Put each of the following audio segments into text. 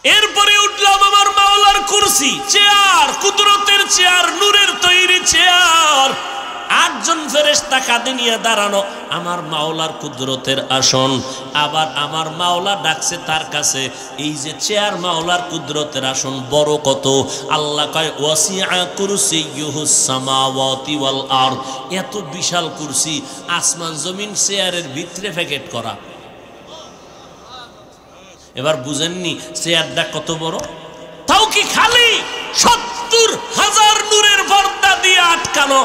এরপরে উঠলাম আমার মাওলার কুরসি, চেয়ার, কুদরতের চেয়ার, নূরের তৈরি চেয়ার, 8 জন ফেরেশতা কাঁধে নিয়ে দাঁড়ানো, আমার মাওলার কুদরতের আসন। আবার আমার মাওলা ডাকছে তার কাছে, এই যে চেয়ার মাওলার কুদরতের আসন বড় কত, আল্লাহ কয় ওয়াসিআ কুরসিয়ুহুস সামাওয়াতি ওয়াল আরদ, এত বিশাল কুরসি, আসমান জমিন চেয়ারের ভিতরে প্যাকেট করা। এবার বুঝেননি চেয়ারটা কত বড়? তাও কি খালি 70,000 নূরের পর্দা দিয়ে আটকানো।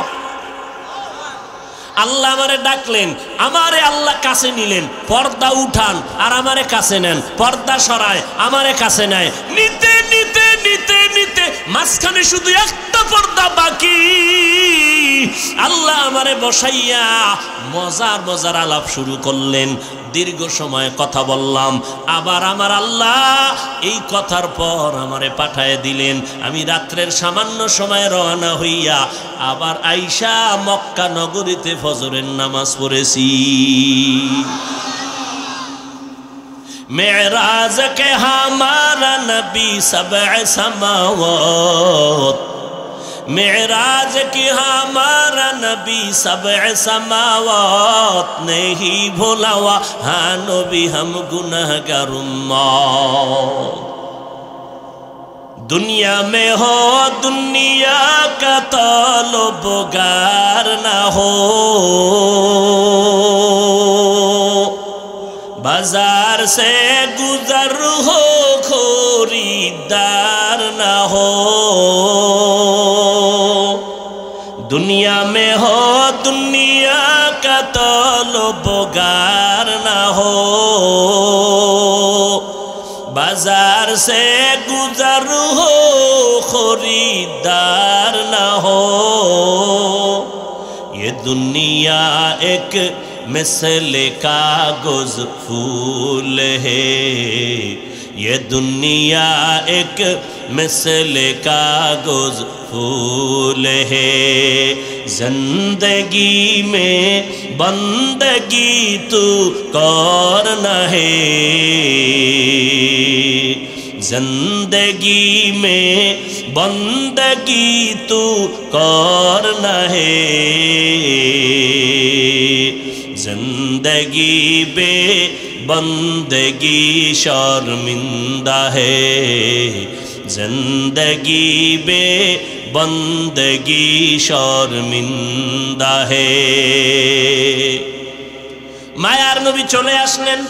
আল্লাহ আমারে ডাকলেন, আমারে আল্লাহ কাছে নিলেন, পর্দা উঠান আর আমারে কাছে নেন, পর্দা সরায় আমারে কাছে নেয়, নিতে নিতে নিতে নিতে মাঝখানে শুধু একটা পর্দা বাকি। আল্লাহ আমারে বসাইয়া মজার মজার আলাপ শুরু করলেন, দীর্ঘ সময় কথা বললাম। আবার আমার আল্লাহ এই কথার পর আমারে পাঠায় দিলেন, আমি রাত্রের সামান্য সময় রওনা হইয়া আবার আইসা মক্কা নগরীতে ফজরের নামাজ পড়েছি। মেরাজ কে হামারা নবী সব'এ সামাওয়াত, मेराज की हमारा नबी सब'ए समावात नहीं भूला हुआ, हाँ नबी हम गुनहगार उम्मत। दुनिया में हो दुनिया का तलबगार ना हो, बाजार से गुजर हो खरीदार ना हो, दुनिया में हो दुनिया का तलबगार ना हो, बाजार से गुजर हो खरीदार ना हो, ये दुनिया एक मिसले कागज फूल है, ये दुनिया एक मिसले कागज फूल है, जिंदगी में बंदगी तू करना है, जिंदगी में बंदगी तू करना है, जिंदगी बे बंदगी शर्मिंदा है, जिंदगी बे बंदगी शर्मिंदा है। मायार नबी चले আসলেন,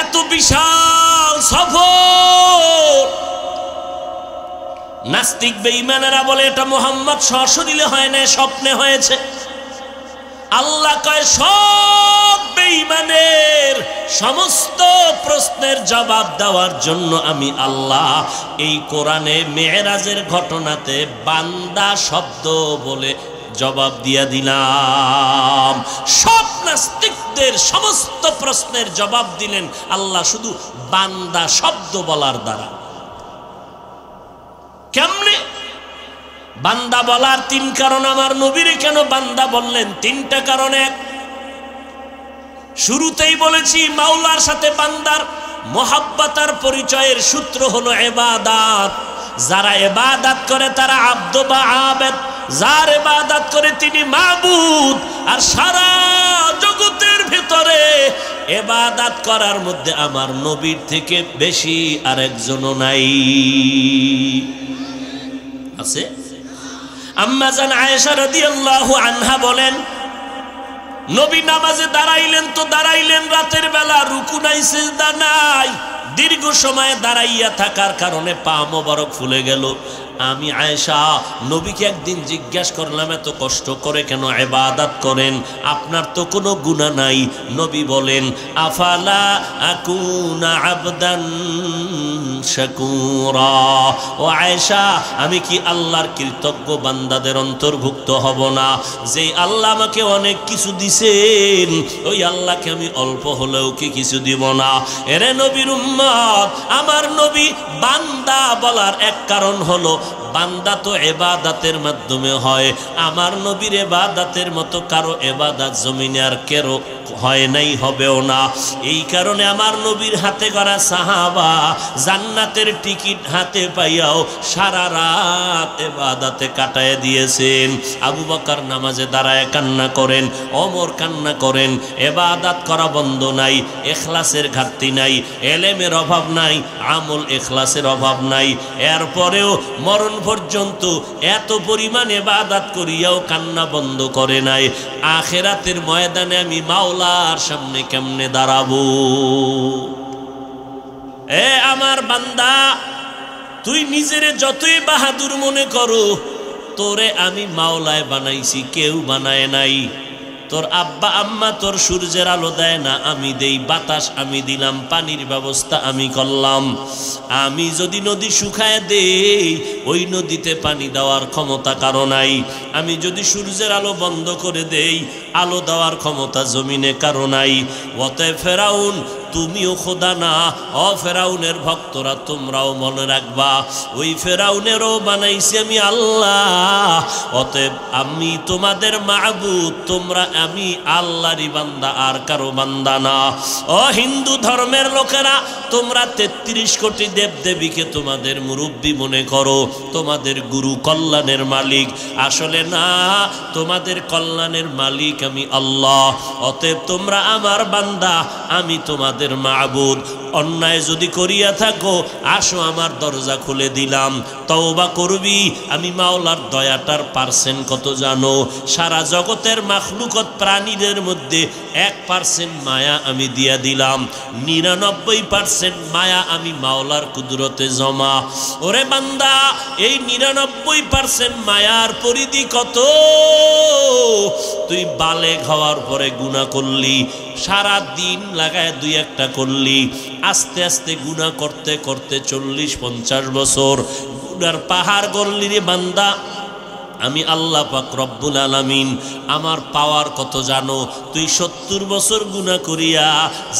এত বিশাল সফর। নাস্তিক বেঈমানেরা বলে এটা মুহাম্মদ সরাসরি হয় না, স্বপ্নে হয়েছে। আল্লাহ কয় সব বেঈমানের সমস্ত প্রশ্নের জবাব দেওয়ার জন্য আমি আল্লাহ এই কোরআনে মেরাজের ঘটনাতে বান্দা শব্দ বলে জবাব দিয়া দিলাম। সব নাস্তিকদের সমস্ত প্রশ্নের জবাব দিলেন আল্লাহ শুধু বান্দা শব্দ বলার দ্বারা। কেমনে বান্দা বলার 3 কারণ, আমার নবীরে কেন বান্দা বললেন? 3টা কারণ। এক, শুরুতেই বলেছি মাওলার সাথে বান্দার মোহাব্বতার পরিচয়ের সূত্র হলো ইবাদত। যারা ইবাদত করে তারা আব্দ বা আবেদ, যার ইবাদত করে তিনি মাবুদ। আর সারা জগতের ভিতরে ইবাদত করার মধ্যে আমার নবীর থেকে বেশি আরেকজনও নাই। আছে? আম্মা জান আয়েশা রাদিয়াল্লাহু আনহা বলেন, নবী নামাজে দাঁড়াইলেন তো দাঁড়াইলেন রাতের বেলা, রুকু নাই সিজদা নাই, দীর্ঘ সময় দাঁড়াইয়া থাকার কারণে পা মোবারক ফুলে গেল। আমি আয়েশা নবীকে একদিন জিজ্ঞাসা করলাম, এত কষ্ট করে কেন ইবাদত করেন? আপনার তো কোনো গুনাহ নাই। নবী বলেন, আফালা আকুনা আবদান শাকুরা। ও আয়েশা, আমি কি আল্লাহর কৃতজ্ঞ বান্দাদের অন্তর্ভুক্ত হব না? যে আল্লাহ আমাকে অনেক কিছু দিছেন, ওই আল্লাহকে আমি অল্প হলেও কি কিছু দিব না? এরে নবীর উম্মত, আমার নবী বান্দা বলার এক কারণ হলো বান্দা তো ইবাদতের মাধ্যমে হয়, আমার নবীর ইবাদতের মতো কারো ইবাদত জমিনে আর কেরো হয় নাই, হবেও না। এই কারণে আমার নবীর হাতে গড়া সাহাবা জান্নাতের টিকিট হাতে পাইয়াও সারা রাত ইবাদতে কাটায় দিয়েছেন। আবু বকর নামাজে দাঁড়ায় কান্না করেন, ওমর কান্না করেন, ইবাদত করা বন্ধ নাই, ইখলাসের ঘাটতি নাই, এলেমের অভাব নাই, আমল ইখলাসের অভাব নাই। এরপরেও মরণ পর্যন্ত এত পরিমাণ ইবাদত করিয়াও কান্না বন্ধ করে নাই। আখিরাতের ময়দানে আমি মাওলার সামনে কেমনে দাঁড়াবো? এ আমার বান্দা, তুই নিজেরে যতই বাহাদুর মনে করো, তোরে আমি মাওলায় বানাইছি, কেউ বানায় নাই। তোর আব্বা আম্মা তোর সূর্যের আলো দেয় না, আমি দেই। বাতাস আমি দিলাম, পানির ব্যবস্থা আমি করলাম। আমি যদি নদী শুকায় দেই, ওই নদীতে পানি দেওয়ার ক্ষমতা কারো নাই। আমি যদি সূর্যের আলো বন্ধ করে দেই, আলো দেওয়ার ক্ষমতা জমিনে কারো নাই। অতএব ফেরাউন, তুমিও খোদা না। ও ফেরাউনের ভক্তরা, তোমরাও মনে রাখবা, ওই ফেরাউনেরও বানাইছি আমি আল্লাহ। অতএব আমি তোমাদের মাবুদ, তোমরা আমি আল্লাহরই বান্দা, আর কারো বান্দা না। ও হিন্দু ধর্মের লোকেরা, তোমরা 33 কোটি দেবদেবীকে তোমাদের মুরব্বী মনে করো, তোমাদের গুরু, কল্যাণের মালিক। আসলে না, তোমাদের কল্যাণের মালিক আমি আল্লাহ। অতএব তোমরা আমার বান্দা, আমি তোমাদের মাবুদ। অন্যায় যদি করিয়া থাকো, আসো আমার দরজা খুলে দিলাম, তওবা করবি। আমি মাওলার দয়াটার পার্সেন্ট কত জানো? সারা জগতের মাখলুকত প্রাণীদের মধ্যে 1% মায়া আমি দিয়া দিলাম, 99% মায়া আমি মাওলার কুদরতে জমা। ওরে বান্দা, এই 99% মায়ার পরিধি কত? তুই বালেগ হওয়ার পরে গুনাহ করলি, সারা দিন লাগায় 2-1টা করলি, আস্তে আস্তে গুনাহ করতে করতে 40-50 বছর গুনার পাহাড় গড়লি রে বান্দা। আমি আল্লাহ পাক রব্বুল আলামিন, আমার পাওয়ার কত জানো? তুই 70 বছর গুনাহ করিয়া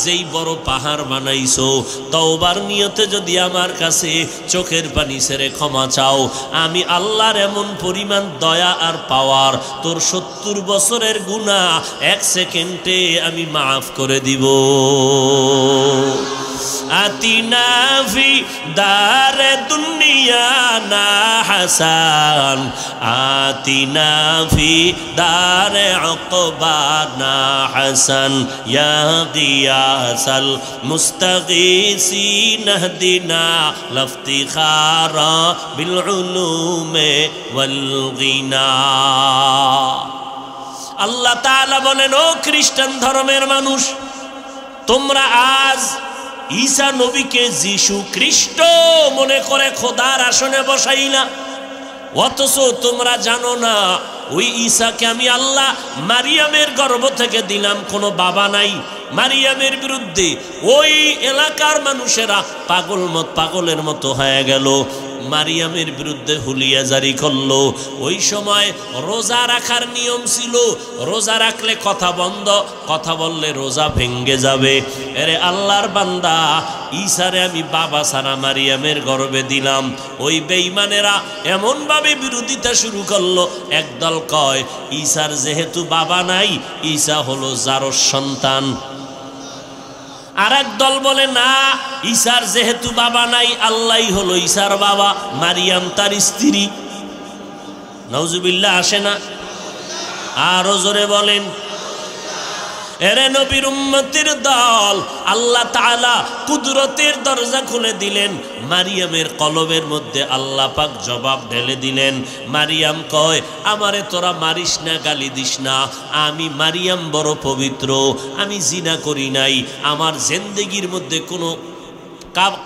যেই বড় পাহাড় বানাইছো, তওবার নিয়তে যদি আমার কাছে চোখের পানি ছেড়ে ক্ষমা চাও, আমি আল্লাহর এমন পরিমাণ দয়া আর পাওয়ার, তোর 70 বছরের গুনাহ 1 সেকেন্ডে আমি মাফ করে দিব। আতিনা ফি দারে দুনিয়া না হাসান, আতিনা ফি দারে উকবা না হাসান, ইয়া গিয়াসাল মুস্তাগীসিন ইহদিনা লাফতিখারা বিল উলুমে ওয়াল গিনা। আল্লাহ তাআলা বলেন, ও খ্রিস্টান ধর্মের মানুষ, তোমরা আজ ঈসা নবীকে যিশু খ্রিস্ট মনে করে খোদার আসনে বসাই না। অথচ তোমরা জানো না, ওই ঈসাকে আমি আল্লাহ মারিয়ামের গর্ভ থেকে দিলাম, কোনো বাবা নাই। মারিয়ামের বিরুদ্ধে ওই এলাকার মানুষেরা পাগলের মতো হয়ে গেল, মারিয়ামের বিরুদ্ধে হুলিয়া জারি করলো। ওই সময় রোজা রাখার নিয়ম ছিল, রোজা রাখলে কথা বন্ধ, কথা বললে রোজা ভেঙ্গে যাবে। এরে আল্লাহর বান্দা, ঈসারে আমি বাবা সারা মারিয়ামের গর্ভে দিলাম। ওই বেঈমানেরা এমনভাবে বিরোধিতা শুরু করলো, একদল কয় ঈসার যেহেতু বাবা নাই, ঈসা হলো জারস সন্তান। আর এক দল বলে না, ঈসার যেহেতু বাবা নাই, আল্লাহই হলো ঈসার বাবা, মারিয়াম তার স্ত্রী। নাউজুবিল্লাহ আসে না? আরো জোরে বলেন। এরে নবীর উম্মতের দল, আল্লাহ তাআলা কুদরতের দরজা খুলে দিলেন। মারিয়ামের কলবের মধ্যে আল্লাহ পাক জবাব ঢেলে দিলেন। মারিয়াম কয়, আমারে তোরা মারিস না, গালি দিস না, আমি মারিয়াম বড় পবিত্র, আমি জিনা করি নাই, আমার জিন্দেগির মধ্যে কোনো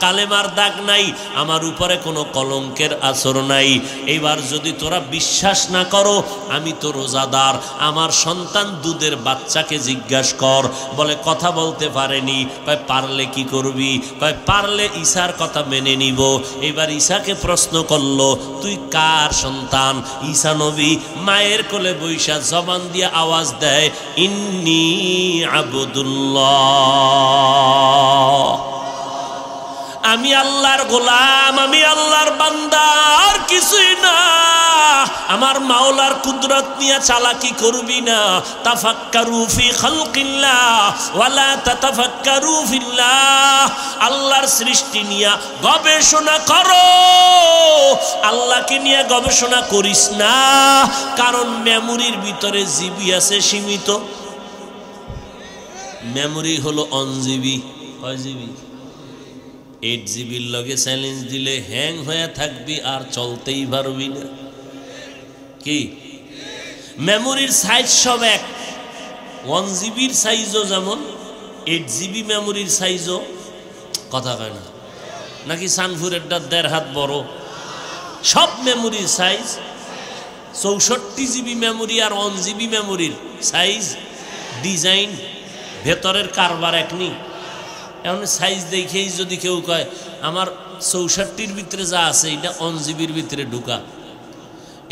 কালেমার দাগ নাই, আমার উপরে কোনো কলঙ্কের আসর নাই। এইবার যদি তোরা বিশ্বাস না করো, আমি তো রোজাদার, আমার সন্তান দুধের বাচ্চাকে জিজ্ঞাসা কর। বলে কথা বলতে পারেনি। কয় পারলে কি করবি? কয় পারলে ঈসার কথা মেনে নিব। এবার ঈসাকে প্রশ্ন করলো, তুই কার সন্তান? ঈসা নবী মায়ের কোলে বৈশা জবান দিয়ে আওয়াজ দেয়, ইন্নী আবদুল্লাহ। আমি আল্লাহর গোলাম, আমি আল্লাহর বান্দা, আর কিছুই না। আমার মাওলার কুদরত নিয়ে চালাকি করবি না। তাফাক্কারু ফি খালকিল্লাহ ওয়ালা তাতাফাক্কারু ফিল্লাহ। আল্লাহর সৃষ্টি নিয়ে গবেষণা করো, আল্লাহকে নিয়ে গবেষণা করিস না। কারণ মেমোরির ভিতরে জিবি আছে সীমিত। মেমোরি হলো 1 জিবি। কয় জিবি? 8 জিবির লগে চ্যালেঞ্জ দিলে হ্যাং হয়ে থাকবি, আর চলতেই পারবি না। কি মেমোরির সাইজ সব এক। 1 জিবির সাইজও যেমন, 8 জিবি মেমোরির সাইজও কথা কয় না নাকি? সানফুরেরটা 1.5 হাত বড়। সব মেমোরির সাইজ 64 জিবি মেমোরি আর 1 জিবি মেমোরির সাইজ, ডিজাইন, ভেতরের কারবার এক নি। এখন সাইজ দেখেই যদি কেউ কয় আমার 64-র ভিতরে যা আছে এটা 1 জিবির ভিতরে ঢুকা,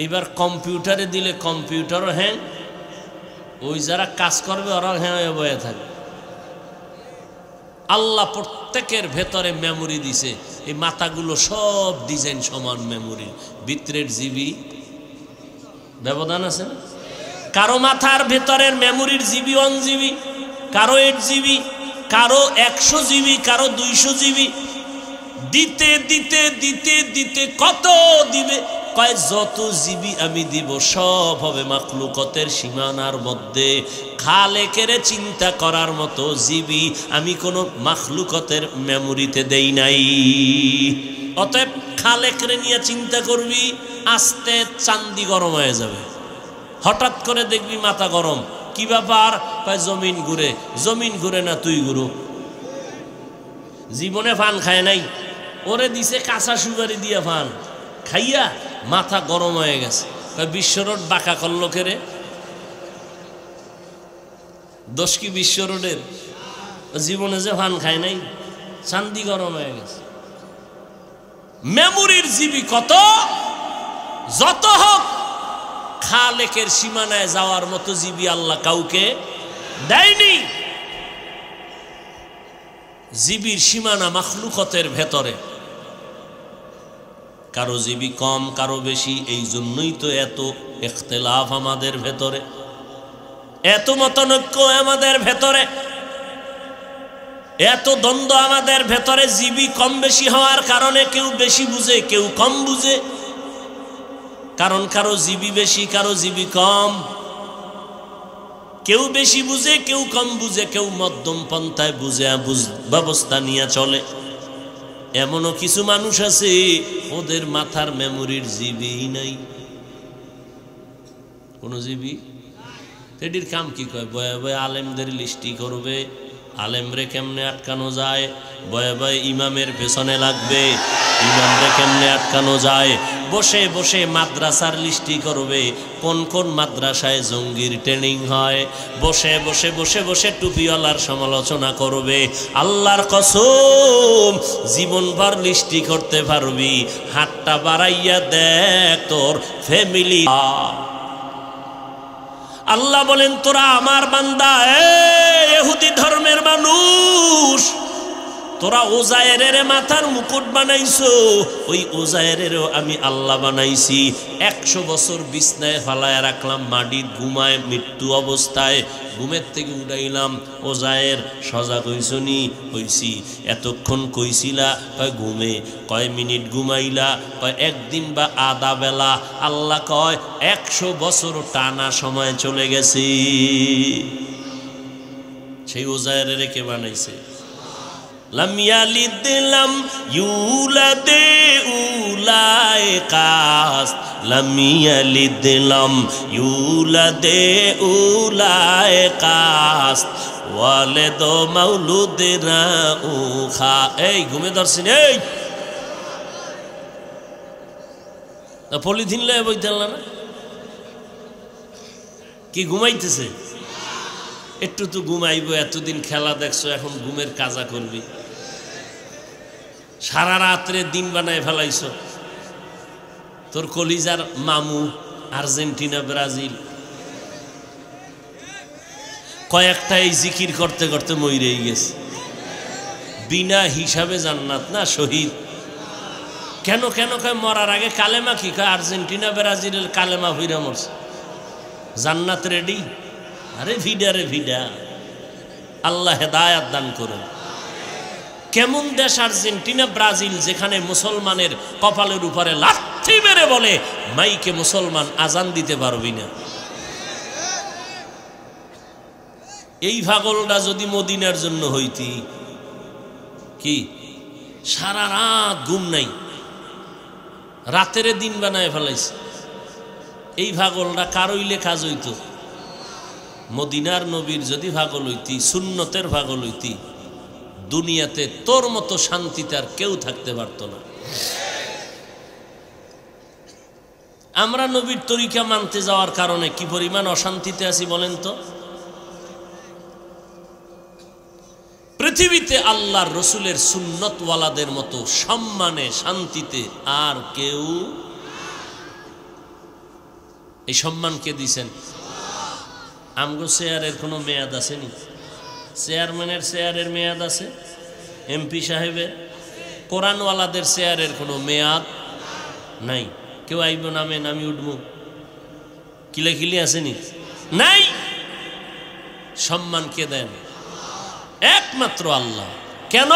এবার কম্পিউটারে দিলে কম্পিউটারও হ্যাং, ওই যারা কাজ করবে ওরাও হ্যাঁ হয়ে বয়ে থাকবে। আল্লাহ প্রত্যেকের ভেতরে মেমোরি দিছে, এই মাথাগুলো সব ডিজাইন সমান মেমোরি, ভিতরের জিবি ব্যবধান আছে না? কারো মাথার ভেতরের মেমোরির জিবি 1 জিবি, কারো 8 জিবি, কারো 100 জিবি, কারো 200 জিবি। দিতে দিতে দিতে দিতে কত দিবে? কয় যত জিবি আমি দিব সব হবে মাখলুকতের সীমানার মধ্যে। খালেকের চিন্তা করার মতো জিবি আমি কোনো মাখলুকতের মেমোরিতে দেই নাই। অতএব খালেকরে নিয়ে চিন্তা করবি, আস্তে চান্দি গরম হয়ে যাবে। হঠাৎ করে দেখবি মাথা গরম, কি ব্যাপার? কয় জমিন ঘুরে। জমিন ঘুরে না, তুই ঘুরো। জীবনে ফান খায় নাই, ওরে দিছে কাঁচা সুপারি দিয়ে ফান খাইয়া মাথা গরম হয়ে গেছে। বিশ্ব রোড বাঁকা করলো কেরে? দোষ কি বিশ্ব রোডের? জীবনে যে ফান খায় নাই, চান্দি গরম হয়ে গেছে। মেমোরির জিবি কত? যত হোক খালেকের সীমানায় যাওয়ার মতো জিবি আল্লাহ কাউকে দেয়নি। জিবির সীমানা মাখলুকতের ভেতরে, কারো জিবি কম কারো বেশি। এই জন্যই তো এত ইখতিলাফ আমাদের ভেতরে, এত মতনৈক্য আমাদের ভেতরে, এত দ্বন্দ্ব আমাদের ভেতরে। জিবি কম বেশি হওয়ার কারণে কেউ বেশি বুঝে, কেউ কম বুঝে। কারণ কারো জিবি বেশি, কারো জিবি কম। কেউ বেশি বুঝে, কেউ কম বুঝে, কেউ মধ্যম পন্থায় বুঝে ব্যবস্থা নিয়ে চলে। এমনও কিছু মানুষ আছে ওদের মাথার মেমোরির জিবি নাই, কোন জিবি। এটির কাম কি? কয় বয়ে বয়ে আলেমদের লিস্টি করবে, আলেমরে কেমনে আটকানো যায়, বয়ে বয়ে ইমামের পেছনে লাগবে, ইমামরে কেমনে আটকানো যায়। বসে বসে মাদ্রাসার লিস্টি করবে, কোন কোন মাদ্রাসায় জঙ্গির ট্রেনিং হয়। বসে বসে বসে বসে টুপিওয়ালার সমালোচনা করবে। আল্লাহর কসম, জীবনভর লিস্টি করতে পারবি। হাতটা বাড়াইয়া দেখ তোর ফ্যামিলি। আল্লাহ বলেন তোরা আমার বান্দা, ইহুদি ধর্মের মানুষ, তোরা ওজায়েরের মাথার মুকুট বানাইছো, ওই ওজায়েরেরও আমি আল্লাহ বানাইছি। 100 বছর বিছনায় ফালায় রাখলাম, মাটির ঘুমায় মৃত্যু অবস্থায়, ঘুমের থেকে উঠাইলাম। ওজায়ের সজাগ হইছনি? হইছি। এতক্ষণ কইছিলা? কয় ঘুমে। কয় মিনিট ঘুমাইলা? কয় একদিন বা আধা বেলা। আল্লাহ কয় 100 বছর টানা সময় চলে গেছে। সেই ওজায়ের কে বানাইছে? লাম ইয়ালিদ লাম ইউলাদ উলায়ে কাস্ত, লাম ইয়ালিদ লাম ইউলাদ উলায়ে কাস্ত, ওয়ালিদ মাউলুদরা উখা। এই ঘুমে ধরছেন? এই পলিথিন লয়ে বইতেন না কি? ঘুমাইতেছে? একটু তো ঘুমাইব। এতদিন খেলা দেখছো, এখন ঘুমের কাজা করবি। সারা রাত্রে দিন বানায় ফেলাইছ। তোর কলিজার মামু আর্জেন্টিনা ব্রাজিল কয়েকটা এই জিকির করতে করতে মইরেই গেছে। বিনা হিসাবে জান্নাত না শহীদ। কেন কেন কয় মরার আগে কালেমা কি কয় আর্জেন্টিনা ব্রাজিলের কালেমা ভিড়া মরছে, জান্নাত রেডি। আরে ভিডা রে ভিডা, আল্লাহ হেদায়াত দান করুন। কেমন দেশ আর্জেন্টিনা ব্রাজিল যেখানে মুসলমানের কপালের উপরে লাথি মেরে বলে মাইকে মুসলমান আজান দিতে পারবি না। এই পাগলটা যদি মদিনার জন্য হইতি, কি সারা রাত ঘুম নাই, রাতের দিন বানায় ফেলাইছে। এই পাগলটা কারইলে কাজ হইত। মদিনার নবীর যদি পাগল হইতি, সুন্নতের পাগল হইতি, দুনিয়াতে তোর মতো শান্তিতে আর কেউ থাকতে পারত না। আমরা নবীর তরিকা মানতে যাওয়ার কারণে কি পরিমাণ অশান্তিতে আছি বলেন তো। পৃথিবীতে আল্লাহর রসুলের সুন্নতওয়ালাদের মতো সম্মানে শান্তিতে আর কেউ। এই সম্মান কে দিছেন? আমগো চেয়ারের কোনো মেয়াদ আছে নি? চেয়ারম্যানের চেয়ারের মেয়াদ আছে, এমপি সাহেবের, কোরআনওয়ালাদের চেয়ারের কোনো মেয়াদ নাই। কেউ আইব নামেন আমি উঠব, কিলাকিলি আসেনি? নাই। সম্মান কে দেন? একমাত্র আল্লাহ। কেন?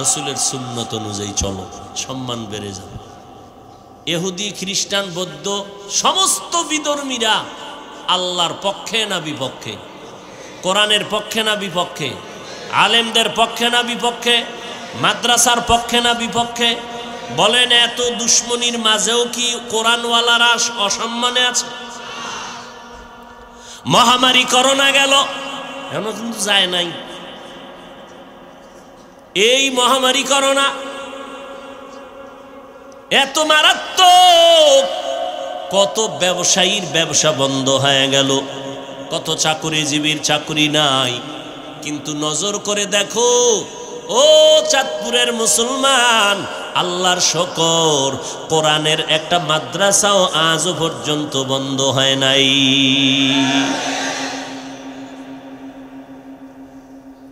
রসুলের সুন্নত অনুযায়ী চলো, সম্মান বেড়ে যাবে। ইহুদি খ্রিস্টান বৌদ্ধ সমস্ত বিধর্মীরা আল্লাহর পক্ষে না বিপক্ষে? কোরআনের পক্ষে না বিপক্ষে? আলেমদের পক্ষে না বিপক্ষে? মাদ্রাসার পক্ষে না বিপক্ষে? বলেন, এত দুশ্মনীর মাঝেও কি কোরআনওয়ালারা অসম্মানে আছে? মহামারী করোনা গেল, এখনো কিন্তু যায় নাই। এই মহামারী করোনা এত মারাত্মক, কত ব্যবসায়ীর ব্যবসা বন্ধ হয়ে গেল, কত চাকুরিজীবীর চাকুরি নাই। কিন্তু নজর করে দেখো, ও চাঁদপুরের মুসলমান, আল্লাহর শকর, কোরআনের একটা মাদ্রাসাও আজও পর্যন্ত বন্ধ হয় নাই।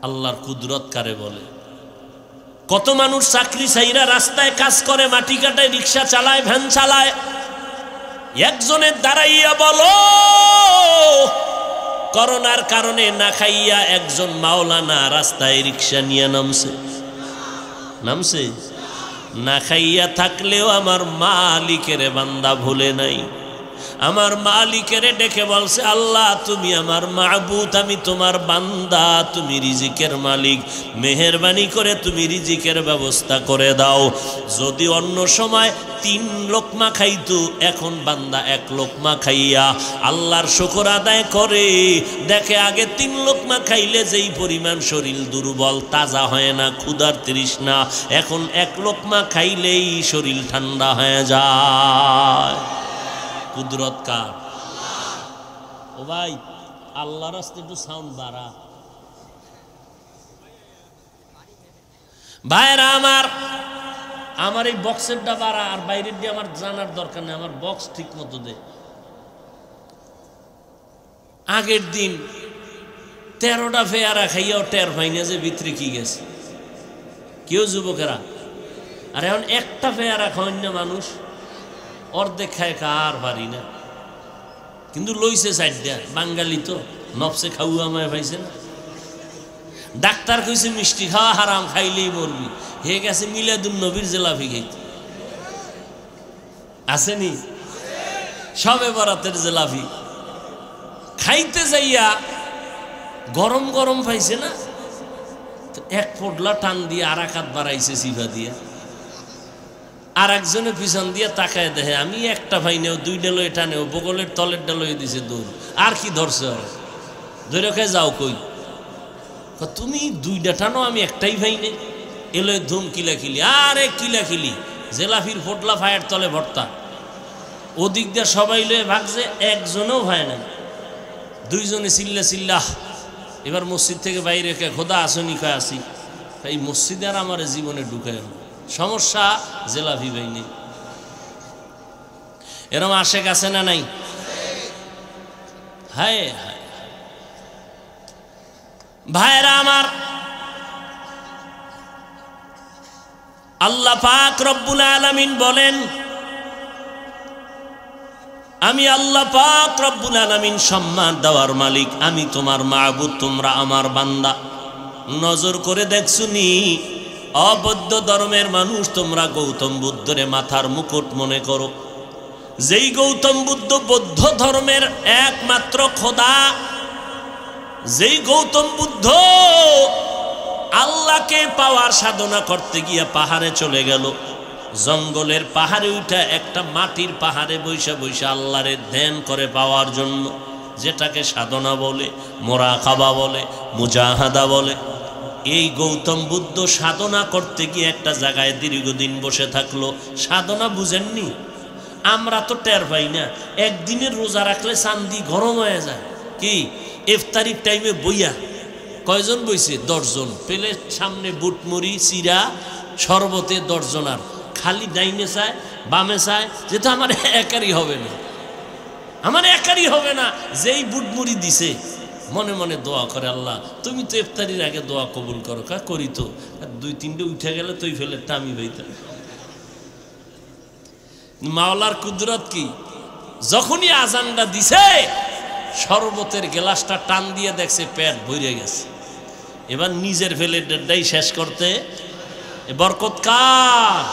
আল্লাহর কুদরত কারে বলে? কত মানুষ চাকরি চাইরা রাস্তায় কাজ করে, মাটি কাটায়, রিক্সা চালায়, ভ্যান চালায়। একজনের দাঁড়াইয়া বলো, করোনার কারণে না খাইয়া একজন মাওলানা রাস্তায় রিক্সা নিয়ে নামছে? নামছে? না খাইয়া থাকলেও আমার মালিকের বান্দা ভুলে নাই। আমার মালিকের ডেকে বলছে, আল্লাহ তুমি আমার মাবুদ, আমি তোমার বান্দা, তুমি রিজিকের মালিক, মেহেরবানি করে তুমি রিজিকের ব্যবস্থা করে দাও। যদি অন্য সময় 3 লোকমা খাইতো, এখন বান্দা 1 লোকমা খাইয়া আল্লাহর শুকর আদায় করে। দেখে আগে 3 লোকমা খাইলে যেই পরিমাণ শরীর দুর্বল, তাজা হয় না, ক্ষুধার তৃষ্ণা, এখন 1 লোকমা খাইলেই শরীর ঠান্ডা হয়ে যায়। কুদরত কার? ও ভাই, আল্লাহর রাস্তে একটু সাউন্ড বাড়া। ভাইরা আমার এই বক্সেরটা বাড়া, আর বাইরের দিয়ে আমার জানার দরকার নেই, আমার বক্স ঠিক মতো দে। আগের দিন 13টা ফেয়ারা খাইয়াও টের পাই না যে ভিতরে কি গেছে। কেউ যুবকেরা, আর এখন একটা ফেয়ারা খাওয়ান না মানুষ, অর্ধেক খায়, কার পারি না। কিন্তু লইছে 4টা, বাঙালি তো নফসে খাওয়া আমায় পাইছে না। ডাক্তার কইছে মিষ্টি খাওয়া হারাম, খাইলেই মরবি। হে গেছে মিলাদুন নবীর জেলাফি খাইতে, আসেনি? সবে বরাতের জেলাফি খাইতে যাইয়া গরম গরম পাইছে না, 1 পোটলা টান দিয়ে আর 1 হাত বাড়াইছে সিফা দিয়ে। আর একজনের পিছন দিয়ে তাকায় দেখে আমি একটা ভাই নেও, 2টা লয়ে টানেও, বগলের তলেরটা লয়ে দিছে দৌড়। আর কি ধরছে? ধরে খেয়ে যাও কই? তুমি 2টা টানো, আমি একটাই ভাই নেই। এলো ধুম কিলাকিলি, আরে কিলাকিলি, জেলাফির ফোটলা ফায়ের তলে ভর্তা। ওদিক দিয়ে সবাই লয়ে ভাগছে, একজনও ভাই নাই। 2 জনে চিল্লা চিল্লাহ। এবার মসজিদ থেকে বাইরে কে খোদা আসনি কয়ে আসি, এই মসজিদে আর আমার জীবনে ঢুকায় সমস্যা, জেলাফি ভাই নেই। এরম আশেক আছে না নাই? হায় হায় ভাইরা আমার, আল্লাহ পাক রব্বুল আলামিন বলেন, আমি আল্লাহ পাক রব্বুল আলামিন সম্মান দেওয়ার মালিক, আমি তোমার মাবুদ, তোমরা আমার বান্দা। নজর করে দেখছুনি অবৌদ্ধ ধর্মের মানুষ তোমরা গৌতম বুদ্ধরে মাথার মুকুট মনে করো। যেই গৌতম বুদ্ধ বৌদ্ধ ধর্মের একমাত্র খোদা, যেই গৌতম বুদ্ধ আল্লাহকে পাওয়ার সাধনা করতে গিয়ে পাহাড়ে চলে গেল, জঙ্গলের পাহাড়ে উঠা একটা মাটির পাহাড়ে বৈশা বৈশা আল্লাহরে ধ্যান করে পাওয়ার জন্য, যেটাকে সাধনা বলে, মোরাকাবা বলে, মুজাহাদা বলে। এই গৌতম বুদ্ধ সাধনা করতে গিয়ে একটা জায়গায় দীর্ঘদিন বসে থাকলো। সাধনা বুঝেননি? আমরা তো টের পাই না। একদিনের রোজা রাখলে চান্দি গরম হয়ে যায়। কি ইফতারির টাইমে বইয়া কয়জন বইছে? 10 জন। পেলে সামনে বুটমুড়ি চিরা শরবতে 10 জন, আর খালি ডাইনে চায় বামে চায়, যেটা আমার একারই হবে না, আমার একারই হবে না। যেই বুটমুড়ি দিছে মনে মনে দোয়া করে, আল্লাহ তুমি তো ইফতারির আগে দোয়া কবুল করো। করি তো, 2-3টে উঠে গেলে তুই ফেলে টামি বইতে। মাওলার কুদরত কি, যখনই আজানটা দিছে শরবতের গ্লাসটা টান দিয়ে দেখছে পেট ভরে গেছে। এবার নিজের ফেলেটাই শেষ করতে বরকত কার?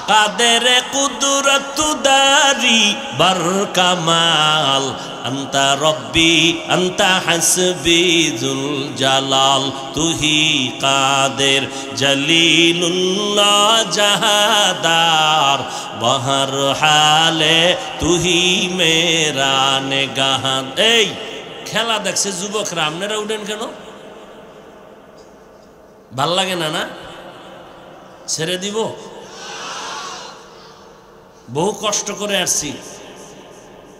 কাদের কুদরত দারি বার কামাল, আন্তা রব্বি আন্তা হাসবি জুল জালাল, তুহি কাদের জলিলুল্লাহ জাহাদার, বহর হালে তুহি মেরা নেগাহান। এই খেলা দেখছে যুবকরা, আপনারা উঠেন কেন? ভাল লাগে না? না ছেড়ে দিব? বহু কষ্ট করে আসছি,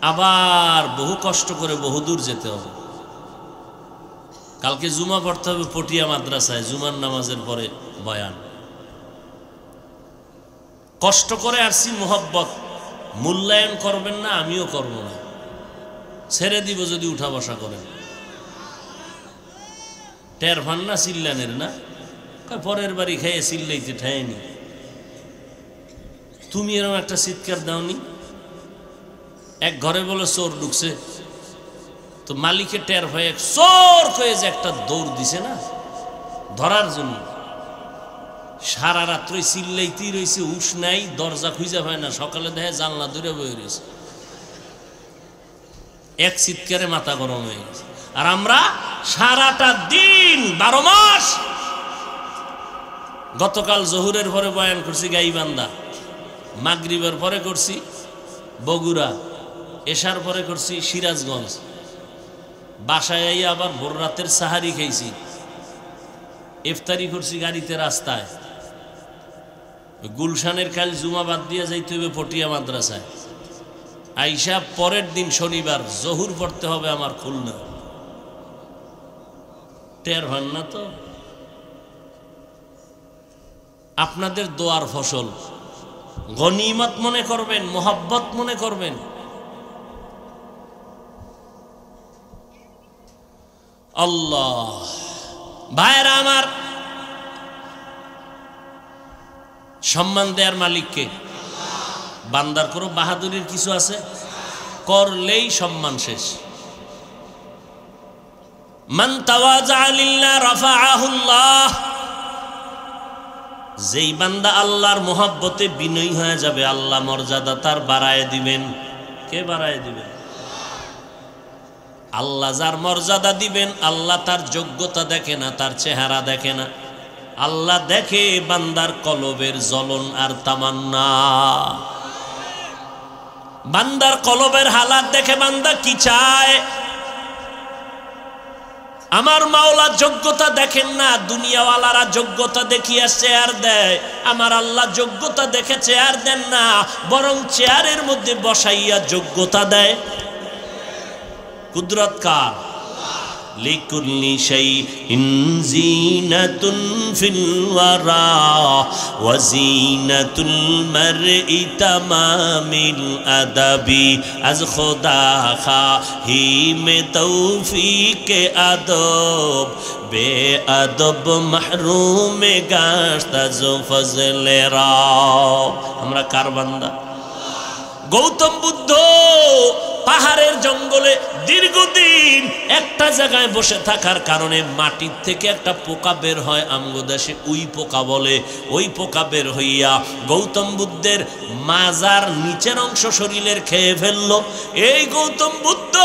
আবার বহু কষ্ট করে বহুদূর যেতে হবে। কালকে জুমা পড়তে হবে পটিয়া মাদ্রাসায়, জুমার নামাজের পরে বয়ান। কষ্ট করে আসছি, মোহব্বত মূল্যায়ন করবেন না, আমিও করব না, ছেড়ে দিব যদি উঠা বসা করেন। টের ভান না চিল্লানের? না পরের বাড়ি খেয়ে চিল্লাইতে ঠায়নি। তুমি এরকম একটা চিৎকার দাওনি? এক ঘরে বলে চোর ঢুকছে, তো মালিকে টের হয়ে চোর হয়ে যে একটা দৌড় দিছে না ধরার জন্য, সারা রাত্রে চিল্লাইতেই রয়েছে, উস নাই, দরজা খুঁজে পায় না। সকালে দেখে জানলা ধরে বয়ে রয়েছে, এক চিৎকারে মাথা গরম হয়ে গেছে। আর আমরা সারাটা দিন 12 মাস, গতকাল জহুরের পরে বয়ান করছি গাইবান্ধা, মাগরিবের পরে করছি বগুড়া, এশার পরে করছি সিরাজগঞ্জ, বাসায় আইয়া আবার ভোর রাতের সাহারি খেয়েছি, ইফতারি করছি গাড়িতে রাস্তায়। গুলশানের কাল জুমা বাদ দিয়ে যাইতে হবে পটিয়া মাদ্রাসায়, আইসা পরের দিন শনিবার জহুর পড়তে হবে আমার খুলনা। টের ভান না তো? আপনাদের দোয়ার ফসল গনিমত মনে করবেন, মোহাব্বত মনে করবেন। আল্লাহ ভাইরা আমার, সম্মান দেয়ার মালিককে। বান্দার কোনো বাহাদুরির কিছু আছে? করলেই সম্মান শেষ। মান তাওয়াজা লিল্লাহ রাফাআহুল্লাহ, যেই বান্দা আল্লাহর মোহাব্বতে বিনয়ী হয়ে যাবে, আল্লাহ মর্যাদা তার বাড়ায় দিবেন। কে বাড়ায় দিবেন? আল্লাহ যার মর্যাদা দিবেন, আল্লাহ তার যোগ্যতা দেখে না, তার চেহারা দেখে না, আল্লাহ দেখে বান্দার কলবের জ্বলন আর তামান্না। বান্দার কলবের হালাত দেখে বান্দা কি চায়। আমার মাওলা যোগ্যতা দেখেন না, দুনিয়াওয়ালারা যোগ্যতা দেখিয়া চেয়ার দেয়, আমার আল্লাহ যোগ্যতা দেখে চেয়ার দেন না, বরং চেয়ারের মধ্যে বসাইয়া যোগ্যতা দেয়। কুদরত কার? লিকুল্লি শাইইন জিনাতুন ফিল ওয়ারা ওয়া জিনাতুল মারই তামামিল আদাবি আজ খোদা খাহি মে তৌফিকে আদব বে আদব মাহরুম গাশতা জো ফজলে রব। আমরা কার বান্দা? গৌতম বুদ্ধ পাহাড়ের জঙ্গলে দীর্ঘদিন একটা জায়গায় বসে থাকার কারণে মাটির থেকে একটা পোকা বের হয়, আমগো দেশে উই পোকা বলে। ওই পোকা বের হইয়া গৌতম বুদ্ধের মাজার নিচের অংশ শরীরের খেয়ে ফেললো। এই গৌতম বুদ্ধ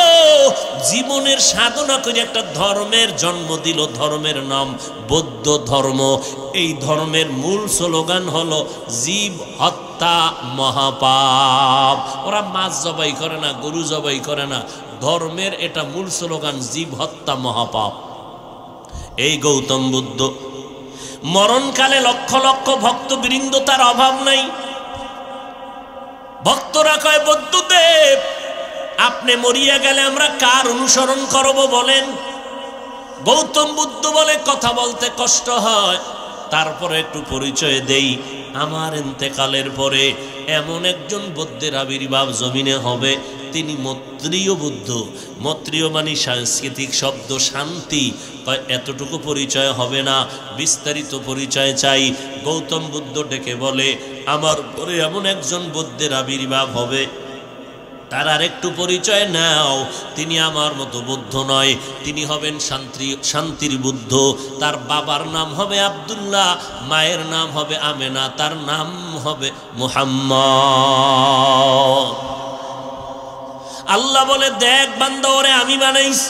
জীবনের সাধনা করে একটা ধর্মের জন্ম দিল, ধর্মের নাম বৌদ্ধ ধর্ম। এই ধর্মের মূল স্লোগান হলো জীব হত্যা মহাপাপ। ওরা মাছ জবাই করে না, গরু জবাই করে না, ধর্মের এটা মূল স্লোগান জীব হত্যা মহাপাপ। এই গৌতম বুদ্ধ মরণকালে লক্ষ লক্ষ ভক্তবৃন্দ, তার অভাব নাই। ভক্তরা কয় বুদ্ধদেব আপনি মরিয়া গেলে আমরা কার অনুসরণ করব বলেন? গৌতম বুদ্ধ বলে কথা বলতে কষ্ট হয়, তারপরে একটু পরিচয় দেই। আমার ইন্তেকালের পরে এমন একজন বুদ্ধের আবির্ভাব জমিনে হবে, তিনি মৈত্রীয় বুদ্ধ। মৈত্রীয় মানে সাংস্কৃতিক শব্দ শান্তি। এতটুকু পরিচয় হবে না, বিস্তারিত পরিচয় চাই। গৌতম বুদ্ধ ডেকে বলে আমার পরে এমন একজন বুদ্ধের আবির্ভাব হবে, তার আর একটু পরিচয় নাও। তিনি আমার মতো বুদ্ধ নয়, তিনি হবেন শান্তির বুদ্ধ। তার বাবার নাম হবে আব্দুল্লাহ, মায়ের নাম হবে আমেনা, তার নাম হবে মুহাম্মদ। আল্লাহ বলে দেখ বান্দা, ওরে আমি বানাইছি,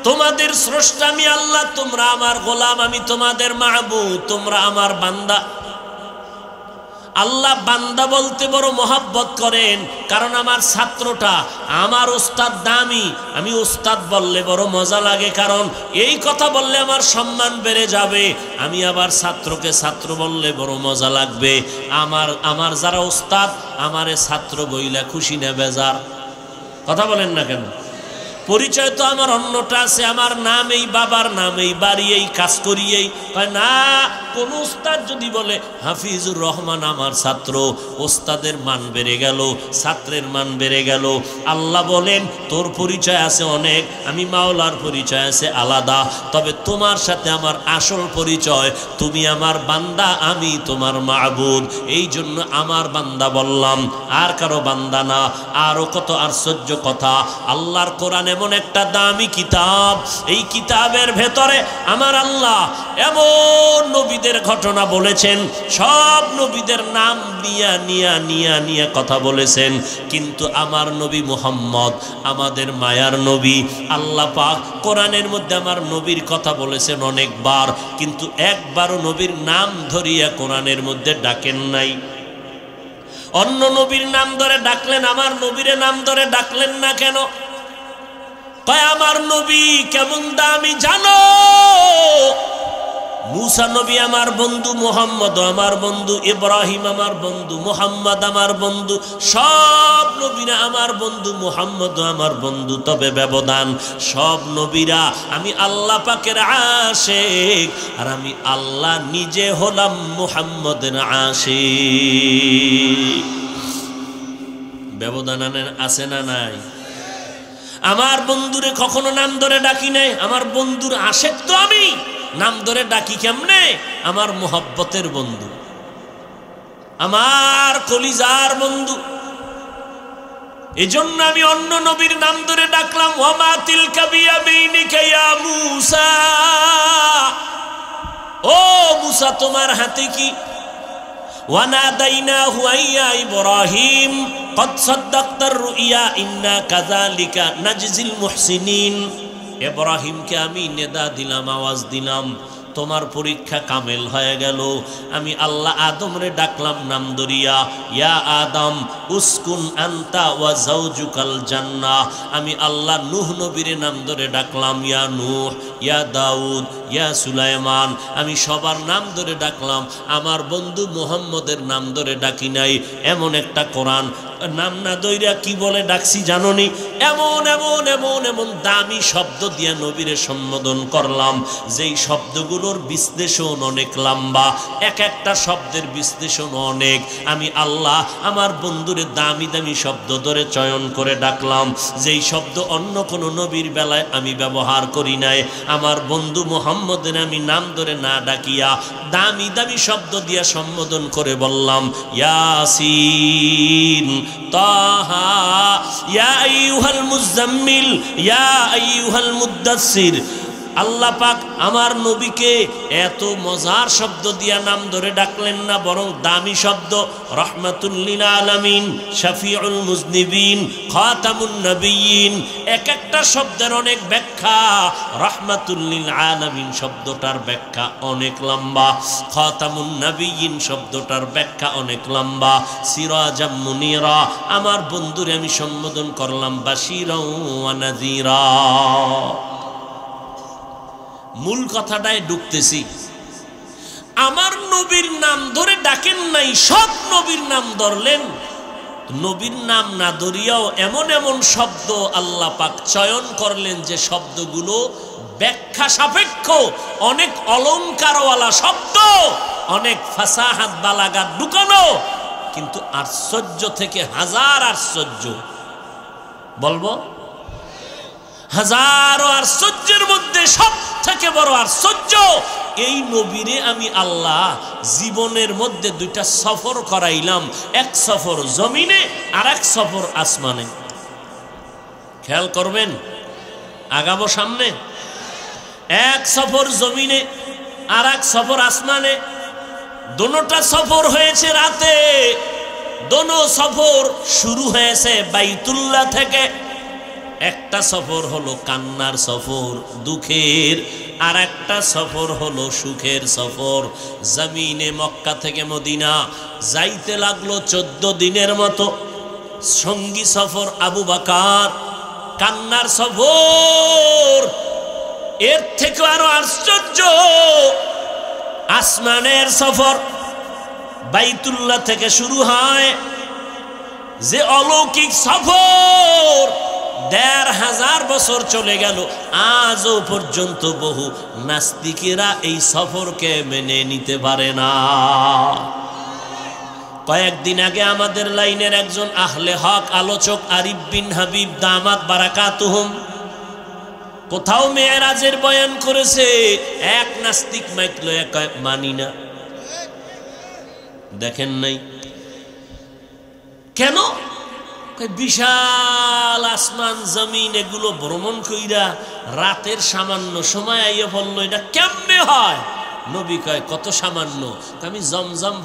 তোমাদের স্রষ্টা আমি আল্লাহ, তোমরা আমার গোলাম, আমি তোমাদের মাহবুব, তোমরা আমার বান্দা। আল্লাহ বান্দা বলতে বড় মহব্বত করেন, কারণ আমার ছাত্রটা আমার ওস্তাদ দামি। আমি ওস্তাদ বললে বড় মজা লাগে, কারণ এই কথা বললে আমার সম্মান বেড়ে যাবে। আমি আবার ছাত্রকে ছাত্র বললে বড় মজা লাগবে। আমার যারা ওস্তাদ আমারে ছাত্র বইলা খুশি না বেজার? কথা বলেন না কেন? পরিচয় তো আমার অন্যটা আছে, আমার নাম এই, বাবার নাম এই, বাড়ি এই, কাজ করি এই। না, কোন উস্তাদ যদি বলে হাফিজুর রহমান আমার ছাত্র, ওস্তাদের মান বেড়ে গেল, ছাত্রের মান বেড়ে গেল। আল্লাহ বলেন তোর পরিচয় আছে অনেক, আমি মাওলার পরিচয় আছে আলাদা, তবে তোমার সাথে আমার আসল পরিচয়, তুমি আমার বান্দা, আমি তোমার মাবুদ। এই জন্য আমার বান্দা বললাম, আর কারো বান্দা না। আরো কত আশ্চর্য কথা! আল্লাহর কোরআন এমন একটা দামি কিতাব, এই কিতাবের ভেতরে আমার আল্লাহ এমন নবীদের ঘটনা বলেছেন, সব নবীদের নাম নিয়া কথা বলেছেন। কিন্তু আমার নবী মুহাম্মদ আমাদের মায়ার নবী, আল্লাহ পাক কোরআনের মধ্যে আমার নবীর কথা বলেছেন অনেকবার, কিন্তু একবারও নবীর নাম ধরিয়া কোরআনের মধ্যে ডাকেন নাই। অন্য নবীর নাম ধরে ডাকলেন, আমার নবীর নাম ধরে ডাকলেন না কেন? তাই আমার নবী কেমন দামি জানো? মুসা নবী আমার বন্ধু, মুহাম্মদ আমার বন্ধু, ইব্রাহিম আমার বন্ধু, মুহাম্মদ আমার বন্ধু, সব নবীরা আমার বন্ধু, মুহাম্মদ আমার বন্ধু। তবে ব্যবধান, সব নবীরা আমি আল্লাহ পাকের আশিক, আর আমি আল্লাহ নিজে হলাম মুহাম্মদের আশিক। ব্যবধান আছে না নাই? আমার বন্ধুরে কখনো নাম ধরে ডাকি নাই, আমার বন্ধুর আশিক তো আমি, নাম ধরে ডাকি কেমনে? আমার মোহব্বতের বন্ধু, আমার কলিজার বন্ধু। এজন্য আমি অন্য নবীর নাম ধরে ডাকলাম, ওয়ামা তিলকা বিয়ামিনিকা ইয়া মূসা, ও মূসা তোমার হাতে কি? ওয়ানাদাইনাহু ইয়া ইব্রাহিম কদ সাদ্দাকতার রুইয়া ইন্না কাযালিকা নাজজিল মুহসিনিন। ইব্রাহিমকে আমি নেদা দিলাম, আওয়াজ দিলাম, তোমার পরীক্ষা কামেল হয়ে গেল। আমি আল্লাহ আদমরে ডাকলাম নাম ধরিয়া, ইয়া আদম উসকুন আনতা ওয়া যাওজুকাল জান্নাহ। আমি আল্লাহ নূহ নবীর নাম ধরে ডাকলাম, ইয়া নূহ, ইয়া দাউদ, ইয়া সুলাইমান। আমি সবার নাম ধরে ডাকলাম, আমার বন্ধু মুহাম্মদের নাম ধরে ডাকি নাই। এমন একটা কোরআন নাম না দইরা কি বলে ডাকছি জানোনি? এমন এমন এমন এমন দামি শব্দ দিয়া নবীরে সম্বোধন করলাম, যেই শব্দগুলোর বিশ্লেষণ অনেক লম্বা, এক একটা শব্দের বিশ্লেষণ অনেক। আমি আল্লাহ আমার বন্ধুরে দামি দামি শব্দ ধরে চয়ন করে ডাকলাম, যেই শব্দ অন্য কোনো নবীর বেলায় আমি ব্যবহার করি নাই। আমার বন্ধু মুহাম্মদের আমি নাম ধরে না ডাকিয়া দামি দামি শব্দ দিয়া সম্বোধন করে বললাম, ইয়াসিন, তাহা, ইয়া আইয়ুহাল মুজাম্মিল, ইয়া আইয়ুহাল মুদ্দাসসির। আল্লাহ পাক আমার নবীকে এত মজার শব্দ দিয়া নাম ধরে ডাকলেন না, বরং দামি শব্দ রহমাতুল লিল আলামিন, শাফিউল মুজনিবিন, খাতামুন নবিয়্যিন। এক একটা শব্দের অনেক ব্যাখ্যা। রহমাতুল লিল আলামিন শব্দটার ব্যাখ্যা অনেক লম্বা, খাতামুন নবিয়্যিন শব্দটার ব্যাখ্যা অনেক লম্বা, সিরাজাম মুনিরা। আমার বন্ধুরে আমি সম্বোধন করলাম বাশীরা ওয়া নাযীরা। মূল কথাটায় ঢুকতেছি। আমার নবীর নাম ধরে ডাকেন নাই, সব নবীর নাম ধরলেন। নবীর নাম না ধরিয়াও এমন এমন শব্দ আল্লাহ পাক চয়ন করলেন যে শব্দগুলো ব্যাখ্যা সাপেক্ষ, অনেক অলঙ্কারওয়ালা শব্দ, অনেক ফাসাহাত বালাগাত ঢুকানো, কিন্তু আশ্চর্য থেকে হাজার আশ্চর্য। বলবো হাজারো আশ্চর্যের মধ্যে সব থেকে বড় আশ্চর্য, এই নবীরে আমি আল্লাহ জীবনের মধ্যে দুইটা সফর করাইলাম, এক সফর জমিনে আর এক সফর আসমানে। খেয়াল করবেন, আগাবো সামনে। এক সফর জমিনে আর এক সফর আসমানে। দোনোটা সফর হয়েছে রাতে, দোনো সফর শুরু হয়েছে বাইতুল্লাহ থেকে। একটা সফর হলো কান্নার সফর, দুঃখের, আর একটা সফর হলো সুখের সফর। জমিনে মক্কা থেকে মদিনা যাইতে লাগলো 14 দিনের মতো। সঙ্গী সফর আবু বকর, কান্নার সফর। এর থেকে আরো আশ্চর্য, আসমানের সফর বাইতুল্লাহ থেকে শুরু হয়, যে অলৌকিক সফর 1500 বছর চলে গেল, আজও পর্যন্ত বহু নাস্তিকেরা এই সফরকে মেনে নিতে পারে না। কয়েকদিন আগে আমাদের লাইনের একজন আহলে হক আলোচক আরিফ বিন হাবিব দামাত বারাকাতুহুম কোথাও মেরাজের বয়ান করেছে। এক নাস্তিক মাইকলো, এক মানি না। দেখেন নাই কেন? বিশাল আসমান জমিন এগুলো ভ্রমণ কইরা রাতের সামান্য সময় আইয়া বললো, এটা কেমনে হয়? নবী কয়, কত সামান্য? আমি জমজম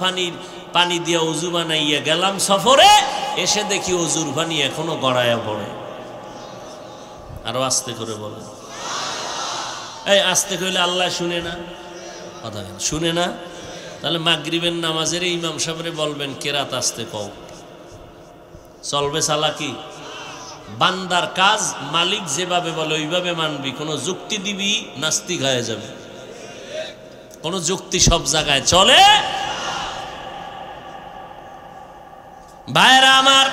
পানি দিয়ে উজু বানাইয়া গেলাম সফরে, এসে দেখি উজুর পানি এখনো গড়াইয়া পড়ে। আরো আস্তে করে বলেন। এই আস্তে কইলে আল্লাহ শুনে না? কথা শুনে না? তাহলে মাগরিবের নামাজের ইমাম সাহেবরে বলবেন কেরাত আস্তে কও। চলবে চালাকি? বান্দার কাজ মালিক যেভাবে বলে ওইভাবে মানবি। কোনো যুক্তি দিবি নাস্তিক হয়ে যাবে। কোনো যুক্তি সব জায়গায় চলে? ভাইরা আমার,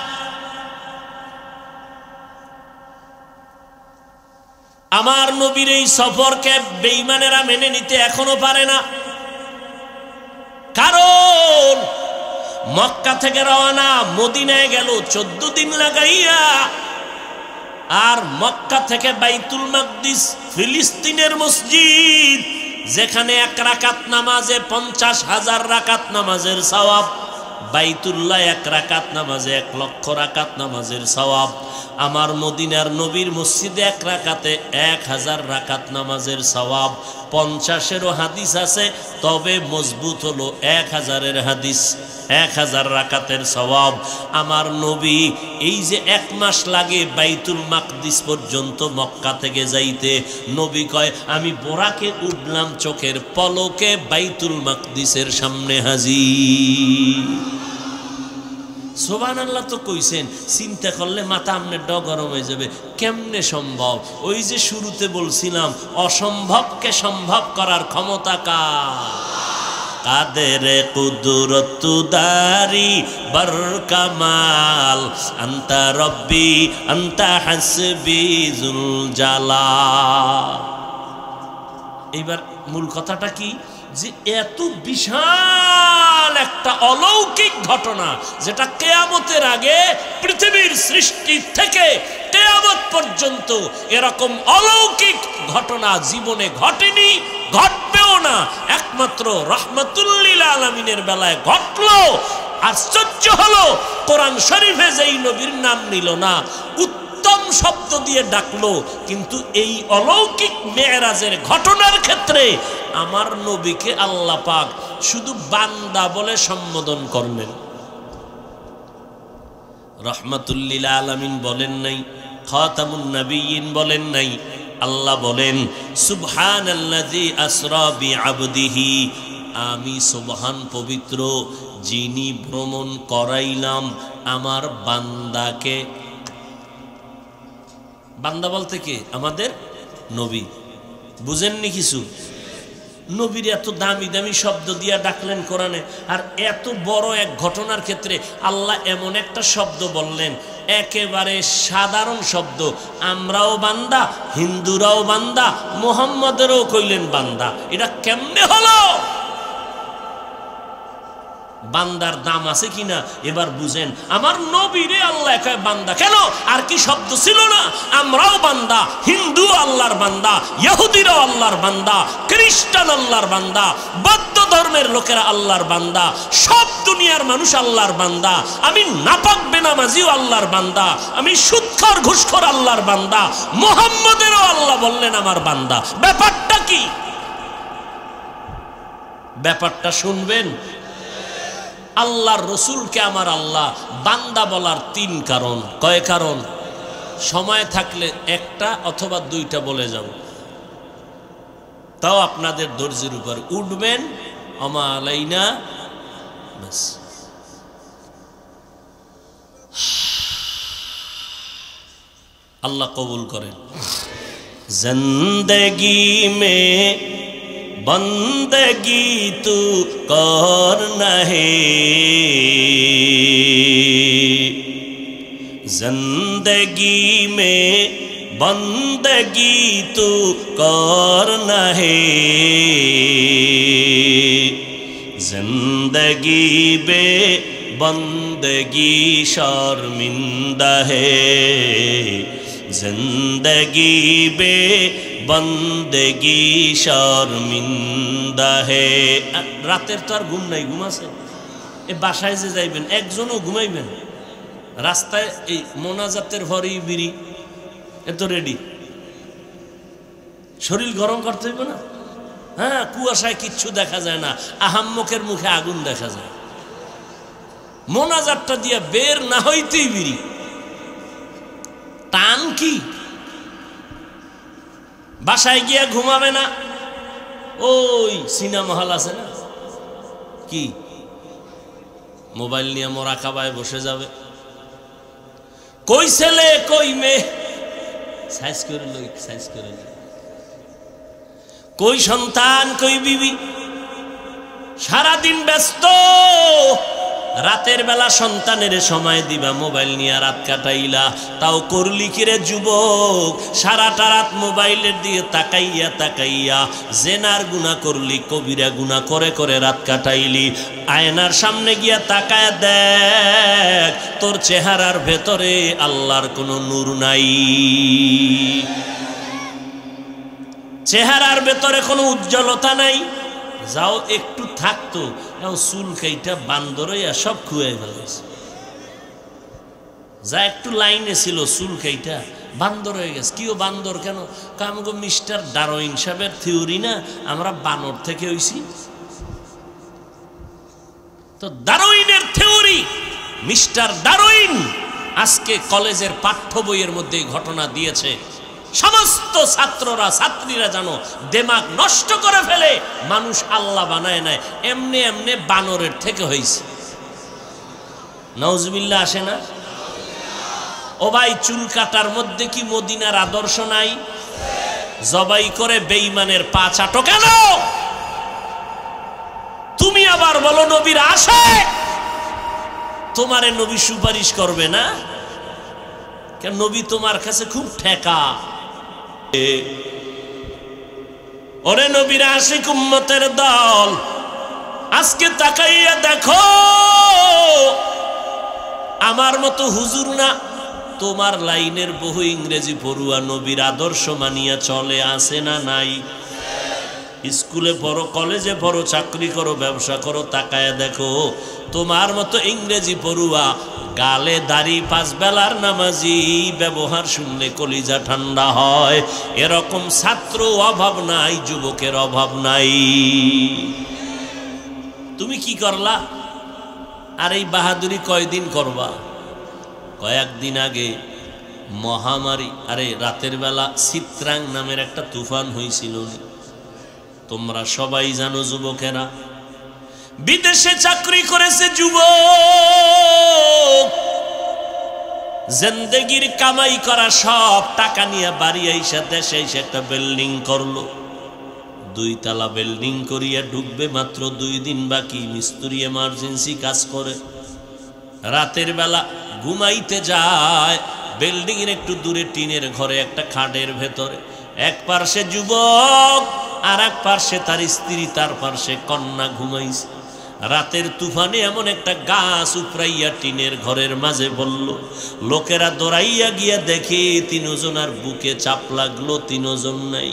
আমার নবীর এই সফরকে বেঈমানেরা মেনে নিতে এখনো পারে না। কারণ মক্কা থেকে রওনা, মদিনায় গেল 14 দিন লাগাইয়া, আর মক্কা থেকে বাইতুল মাকদিস ফিলিস্তিনের মসজিদ, যেখানে 1 রাকাত নামাজে 50,000 রাকাত নামাজের সওয়াব, বাইতুল্লাহ 1 রাকাত নামাজে 1 লক্ষ রাকাত নামাজের সওয়াব। আমার মদিনার নবীর মসজিদে 1 রাকাতে 1000 রাকাত নামাজের সওয়াব। 50-এরও হাদিস আছে, তবে মজবুত হলো 1000-এর হাদিস, 1000 রাকাতের সওয়াব। আমার নবী এই যে 1 মাস লাগে বাইতুল মাকদিস পর্যন্ত মক্কা থেকে যাইতে, নবী কয় আমি বোরাকে উঠলাম চোখের পলকে বাইতুল মাকদিসের সামনে হাজির। সুবহানাল্লাহ তো কইছেন, চিন্তা করলে মাথা আপনার গরম হয়ে যাবে। কেমনে সম্ভব? ওই যে শুরুতে বলছিলাম, অসম্ভবকে সম্ভব করার ক্ষমতা কার? কাদের কুদরত দারি বার কামাল আন্তা রব্বি আন্তা হাসবি জুল জালাল। এইবার মূল কথাটা কি, যে এত বিশাল একটা অলৌকিক ঘটনা যেটা কিয়ামতের আগে পৃথিবীর সৃষ্টি থেকে কিয়ামত পর্যন্ত এরকম অলৌকিক ঘটনা জীবনে ঘটেনি, ঘটবেও না, একমাত্র রাহমাতুল লিল আলামিনের বেলায় ঘটলো। আশ্চর্য হলো, কোরআন শরীফে যেই নবীর নাম নিল না, উত্তম শব্দ দিয়ে ডাকলো, কিন্তু এই অলৌকিক মেরাজের ঘটনার ক্ষেত্রে আমার নবীকে আল্লাহ পাক শুধু বান্দা বলে সম্বোধন করলেন। রাহমাতুল লিল আলামিন বলেন নাই, খাতামুন নবিয়্যিন বলেন নাই। আল্লাহ বলেন সুবহানাল্লাযী আসরা বিআবদিহি, আমি সুবহান পবিত্র যিনি ভ্রমণ করাইলাম আমার বান্দাকে। বান্দা বলতে কে? আমাদের নবী। বুঝেননি কিছু? নবীর এত দামি দামি শব্দ দিয়া ডাকলেন কোরআনে, আর এত বড় এক ঘটনার ক্ষেত্রে আল্লাহ এমন একটা শব্দ বললেন, একেবারে সাধারণ শব্দ। আমরাও বান্দা, হিন্দুরাও বান্দা, মুহাম্মদেরও কইলেন বান্দা। এটা কেমনে হলো? বান্দার দাম আছে কিনা এবার বুঝেন। আমার নবীরে আল্লাহ কয় বান্দা, কেন আর কি শব্দ ছিল না? আমরাও বান্দা, হিন্দু আল্লাহর বান্দা, ইহুদিরাও আল্লাহর বান্দা, খ্রিস্টান আল্লাহর বান্দা, বৌদ্ধ ধর্মের লোকেরা আল্লাহর বান্দা, সব দুনিয়ার মানুষ আল্লাহর বান্দা। আমি নাপাক বেনামাজিও আল্লাহর বান্দা, আমি সুদখোর ঘুষখোর আল্লাহর বান্দা। মুহাম্মদেরও আল্লাহ বললেন আমার বান্দা। ব্যাপারটা কি? ব্যাপারটা শুনবেন। আল্লাহর রসুলকে আমার আল্লাহ বান্দা বলার তিন কারণ। কয় কারণ? সময় থাকলে একটা অথবা দুইটা বলে যাব, তাও আপনাদের ধৈর্যের উপর উঠবেন। ওমা আলাইনা বাস। আল্লাহ কবুল করেন। জিন্দেগি মে बंदगी तू करना है, जिंदगी में बंदगी तू करना है, जिंदगी बे बंदगी शर्मिंदा है, जिंदगी बे बंदगी शर्मिंदा है। রাতের তো আর ঘুম নাই, ঘুম আছে? এ বাসায় যে যাইবেন একজনও ঘুমাইবেন, রাস্তায় এই মোনাজাতের ভরি বিড়ি এত রেডি, শরীর গরম করতে হইবে না? হ্যাঁ, কুয়াশায় কিচ্ছু দেখা যায় না, আহাম্মকের মুখে আগুন দেখা যায়। মোনাজাতটা দিয়ে বের না হইতেই বিড়ি, টান কি? বাসায় গিয়া ঘুমাবে না, ওই সিনেমা হল আছে না, কি মোবাইল নিয়ে মোরাকাবায় বসে যাবে। কই ছেলে কই মেয়ে সাইজ করে লই, সাইজ করে লই। কই সন্তান কই বিবি, সারাদিন ব্যস্ত, রাতের বেলা সন্তানের সময় দিবা, মোবাইল নিয়ে রাত কাটাইলা। তাও করলি কিরে যুবক, সারাটা রাত মোবাইলের দিয়ে তাকাইয়া তাকাইয়া জেনার গুনাহ করলি, কবিরা গুনাহ করে করে রাত কাটাইলি। আয়নার সামনে গিয়া তাকায় দেখ, তোর চেহারার ভেতরে আল্লাহর কোনো নূর নাই, চেহারার ভেতরে কোনো উজ্জ্বলতা নাই। যাও একটু থাকতো, চুল কাইটা বান্দর হইয়া সব খুয়াই ফেলেছে। যা একটু লাইনে ছিল চুল কাইটা বান্দর হয়ে গেছে। কিও বান্দর কেন? কামগো মিস্টার ডারউইন সাহেবের থিওরি না, আমরা বানর থেকে হইছি। তো ডারউইনের থিওরি, মিস্টার ডারউইন আজকে কলেজের পাঠ্য বইয়ের মধ্যে ঘটনা দিয়েছে। সমস্ত ছাত্ররা ছাত্রীরা জানো দিমাগ নষ্ট করে ফেলে, মানুষ আল্লাহ বানায় নাই, এমনি এমনি বানরের থেকে হয়েছে। নাউজুবিল্লাহ আসে না? ও ভাই, চুল কাটার মধ্যে কি মদিনার আদর্শ নাই? জবাই করে বেঈমানের পা চাটো কেন? তুমি আবার বলো নবীর আশে তোমারে নবী সুপারিশ করবে না কেন? নবী তোমার কাছে খুব ঠেকা। ওরে নবীর আশিক উম্মতের দল, আজকে তাকাইয়া দেখো আমার মতো হুজুর না, তোমার লাইনের বহু ইংরেজি পড়ুয়া নবীর আদর্শ মানিয়া চলে, আসে না নাই? স্কুলে পড়ো, কলেজে পড়ো, চাকরি করো, ব্যবসা করো, তাকায়া দেখো তোমার মতো ইংরেজি পড়ুয়া, গালে দাড়ি, পাঁচ বেলার নামাজি, ব্যবহার শুনলে কলিজা ঠান্ডা হয়, এরকম ছাত্র অভাব নাই, যুবকের অভাব নাই। তুমি কি করলা? আর এই বাহাদুরি কয়দিন করবা? কয়েকদিন আগে মহামারী, আরে রাতের বেলা চিত্রাং নামের একটা তুফান হয়েছিল, তোমরা সবাই জানো। যুবকেরা বিদেশে চাকরি করেছে, যুবক জিন্দেগির কামাই করা সব টাকা নিয়ে বাড়ি আইসা দেশে এসে একটা বিল্ডিং করলো, 2 তলা বিল্ডিং করিয়া ঢুকবে, মাত্র 2 দিন বাকি। মিস্ত্রি এমার্জেন্সি কাজ করে, রাতের বেলা ঘুমাইতে যায় বিল্ডিং এর একটু দূরে টিনের ঘরে, একটা খাটের ভেতরে, এক পার্শ্বে যুবক আর এক পার্শ্বে তার স্ত্রী, তার পার্শ্বে কন্যা ঘুমাইছে। রাতের তুফানে এমন একটা গাছ উপরাইয়া টিনের ঘরের মাঝে বলল, লোকেরা দৌড়াইয়া গিয়া দেখে 3 জনার বুকে চাপ লাগলো, 3 জন নাই।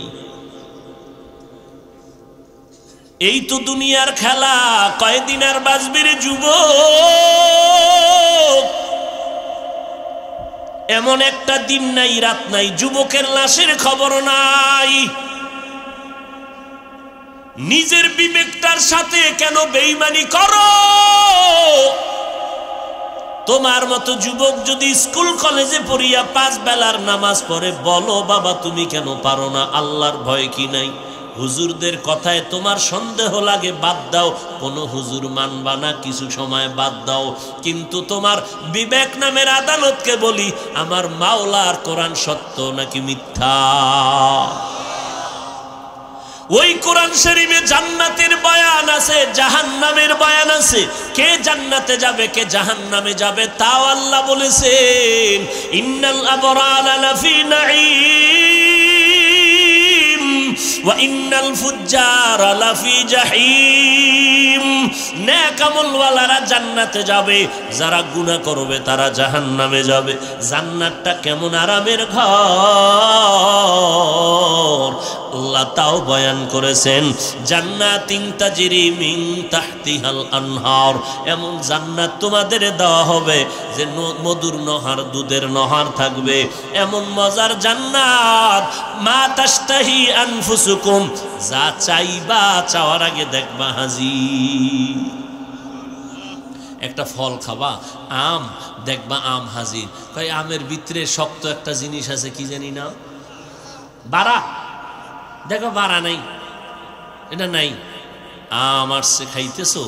এই তো দুনিয়ার খেলা, কয়দিন আর বাঁচবে রে যুবক? এমন একটা দিন নাই, রাত নাই, যুবকের লাশের খবর নাই। নিজের বিবেকটার সাথে কেন বেঈমানি করো? তোমার মতো যুবক যদি স্কুল কলেজে পড়িয়া 5 বেলার নামাজ পড়ে, বলো বাবা তুমি কেন পারো না? আল্লাহর ভয় কি নাই? হুজুরদের কথায় তোমার সন্দেহ লাগে, বাদ দাও, কোনো হুজুর মানবা না, কিছু সময় বাদ দাও, কিন্তু তোমার বিবেক নামের আদালতকে বলি, আমার মাওলার কোরআন সত্য নাকি মিথ্যা? ওই কোরআন শরীফে জান্নাতের বয়ান আছে, জাহান্নামের বয়ান আছে। কে জান্নাতে যাবে, কে জাহান্নামে যাবে, তাও আল্লাহ বলেছেন, ইন্নাল আবরারা লাফি নাঈম ওয়া ইন্নাল ফুজ্জারা লাফি জাহিম। নেক আমলওয়ালারা জান্নাতে যাবে, যারা গুনাহ করবে তারা জাহান্নামে যাবে। জান্নাতটা কেমন আরামের ঘর, আল্লাহ তাও বয়ান করেছেন, জান্নাতিন তাজরি মিন তাহতিহাল আনহার, এমন জান্নাত তোমাদের দেওয়া হবে যে মধুর নহর, দুধের নহর থাকবে, এমন মজার জান্নাত, মা তাশতাহি আনফুসুকুম, যা চাইবা চাওয়ার আগে দেখবা হাজির। একটা ফল খাবা, আম, দেখবা আম হাজির। কই আমের ভিতরে শক্ত একটা জিনিস আছে, কি জানি না, বাড়া, দেখো বাড়া নাই, এটা নাই। আম আসছে, খাইতেছো,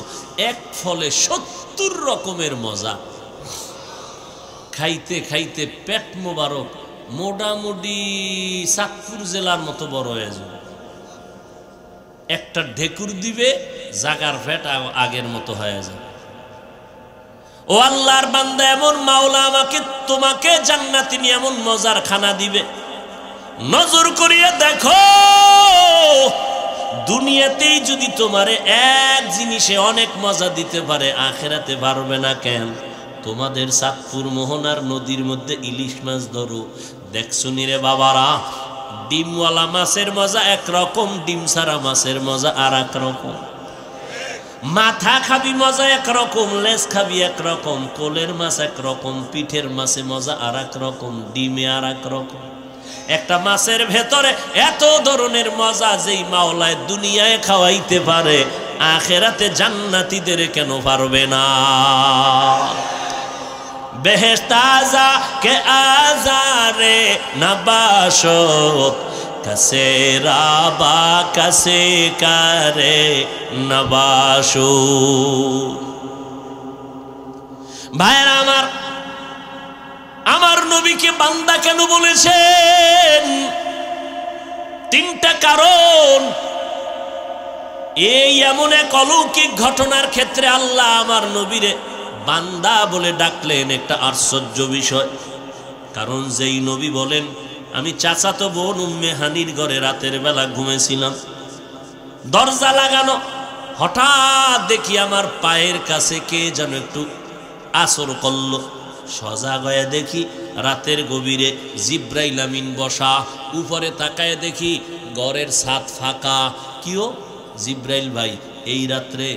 এক ফলে 70 রকমের মজা। খাইতে খাইতে পেট মোবারক, মোটামুটি চাঁদপুর জেলার মতো বড় হয়ে যাবে। একটা ঢেকুর দিবে, জাগার পেট আগের মতো হয়ে যাবে। ও আল্লাহর বান্দা, এমন মাওলা আমাকে তোমাকে জান্নাতে নিয়ে এমন মজার খানা দিবে, নজর করিয়া দেখো। দুনিয়াতেই যদি তোমারে এক জিনিসে অনেক মজা দিতে পারে, আখেরাতে পারবে না কেন? তোমাদের চাঁদপুর মোহনার নদীর মধ্যে ইলিশ মাছ ধরো, দেখছো নিরে বাবারা, ডিমওয়ালা মাছের মজা একরকম, ডিম ছাড়া মাছের মজা আর এক রকম। মাথা খাবি মজা একরকম, লেজ খাবি একরকম, কোলের মাছ একরকম, পিঠের মাছে মজা আর এক রকম, ডিমে আর এক রকম। একটা মাছের ভেতরে এত ধরনের মজা, যেই মাওলায় দুনিয়ায় খাওয়াইতে পারে, আখেরাতে জান্নাতীদের কেন পারবে না? বেহেশত আযা কে আযারে নবাশত, কাসে রাবা কাসে কারে নবাশু। ভাইরা আমার, আমার নবীকে বান্দা কেন বলেছেন? 3টা কারণ। এই এমন এক অলৌকিক ঘটনার ক্ষেত্রে আল্লাহ আমার নবীরে বান্দা বলে ডাকলেন, একটা আশ্চর্য বিষয়। কারণ যেই নবী বলেন, আমি চাচাতো বোন উম্মে হানির ঘরে রাতের বেলা ঘুমেছিলাম, দরজা লাগানো, হঠাৎ দেখি আমার পায়ের কাছে কে যেন একটু আসর করল। সজাগ হয়ে দেখি রাতের গভীরে জিব্রাইল আমিন বসা, উপরে তাকায় দেখি ঘরের ছাদ ফাঁকা। কিও জিব্রাইল ভাই, এই রাত্রে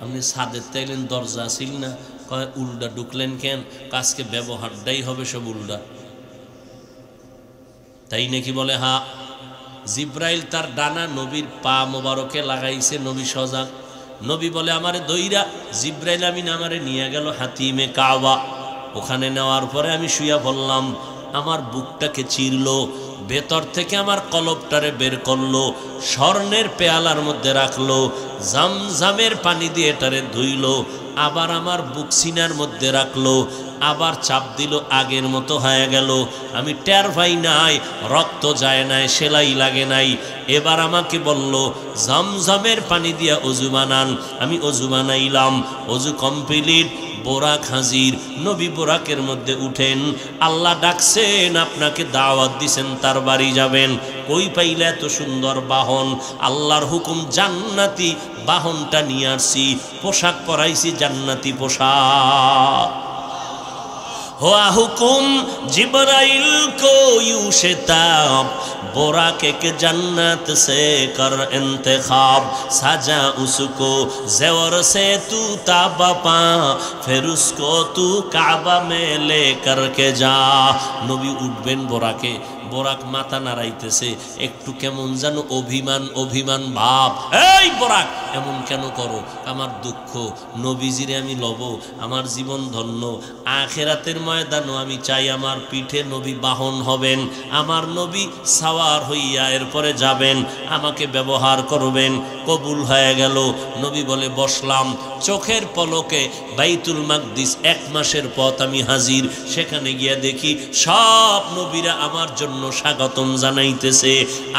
আপনি ছাদের তাইলেন, দরজা ছিল না? কয় উল্টা ঢুকলেন কেন? আজকে ব্যবহারটাই হবে সব উল্টা। তাই নাকি? বলে হা। জিব্রাইল তার ডানা নবীর পা মোবারকে লাগাইছে, নবী সজাগ। নবী বলে আমারে দইরা জিব্রাইল আমিন আমারে নিয়ে গেল হাতিমে কাবা। ওখানে নেওয়ার পরে আমি শুয়া পড়লাম, আমার বুকটাকে চিরলো, ভেতর থেকে আমার কলবটারে বের করলো, স্বর্ণের পেয়ালার মধ্যে রাখলো, জামজামের পানি দিয়ে এটারে ধুইলো, আবার আমার বুক সিনার মধ্যে রাখলো, আবার চাপ দিল, আগের মতো হয়ে গেল। আমি টের পাই নাই, রক্ত যায় নাই, সেলাই লাগে নাই। এবার আমাকে বলল জামজামের পানি দিয়া অজু বানান। আমি অজু বানাইলাম, অজু কমপ্লিট, বোরাক হাজির। নবী বোরাকের মধ্যে উঠেন, আল্লাহ ডাকছেন, আপনাকে দাওয়াত দিছেন, তার বাড়ি যাবেন। কই পাইলে এত সুন্দর বাহন? আল্লাহর হুকুম, জান্নাতি বাহনটা নিয়ে আসছি, পোশাক পরাইছি জান্নাতি পোশাক। हुआ हुकुम जिब्राइल को यूं शिताब, बोराके के जन्नत से कर इंतखाब, साजा उसको ज़ेवर से तू ताबा पा, फिर उसको तू काबा में ले करके जा। नबी उठबेन बोराके, বোরাক মাথা নাড়াইতেছে, একটু কেমন যেন অভিমান অভিমান ভাব। এই বোরাক, এমন কেন করো? আমার দুঃখ, নবীজিরে আমি লব, আমার জীবন ধন্য। আখেরাতের ময়দানও আমি চাই আমার পিঠে নবী বাহন হবেন, আমার নবী সাওয়ার হইয়া এরপরে যাবেন, আমাকে ব্যবহার করবেন। কবুল হয়ে গেল। নবী বলে বসলাম, চোখের পলকে বাইতুল মাকদিস 1 মাসের পথ আমি হাজির। সেখানে গিয়া দেখি সব নবীরা আমার জন্য স্বাগতম জানাইতেছে।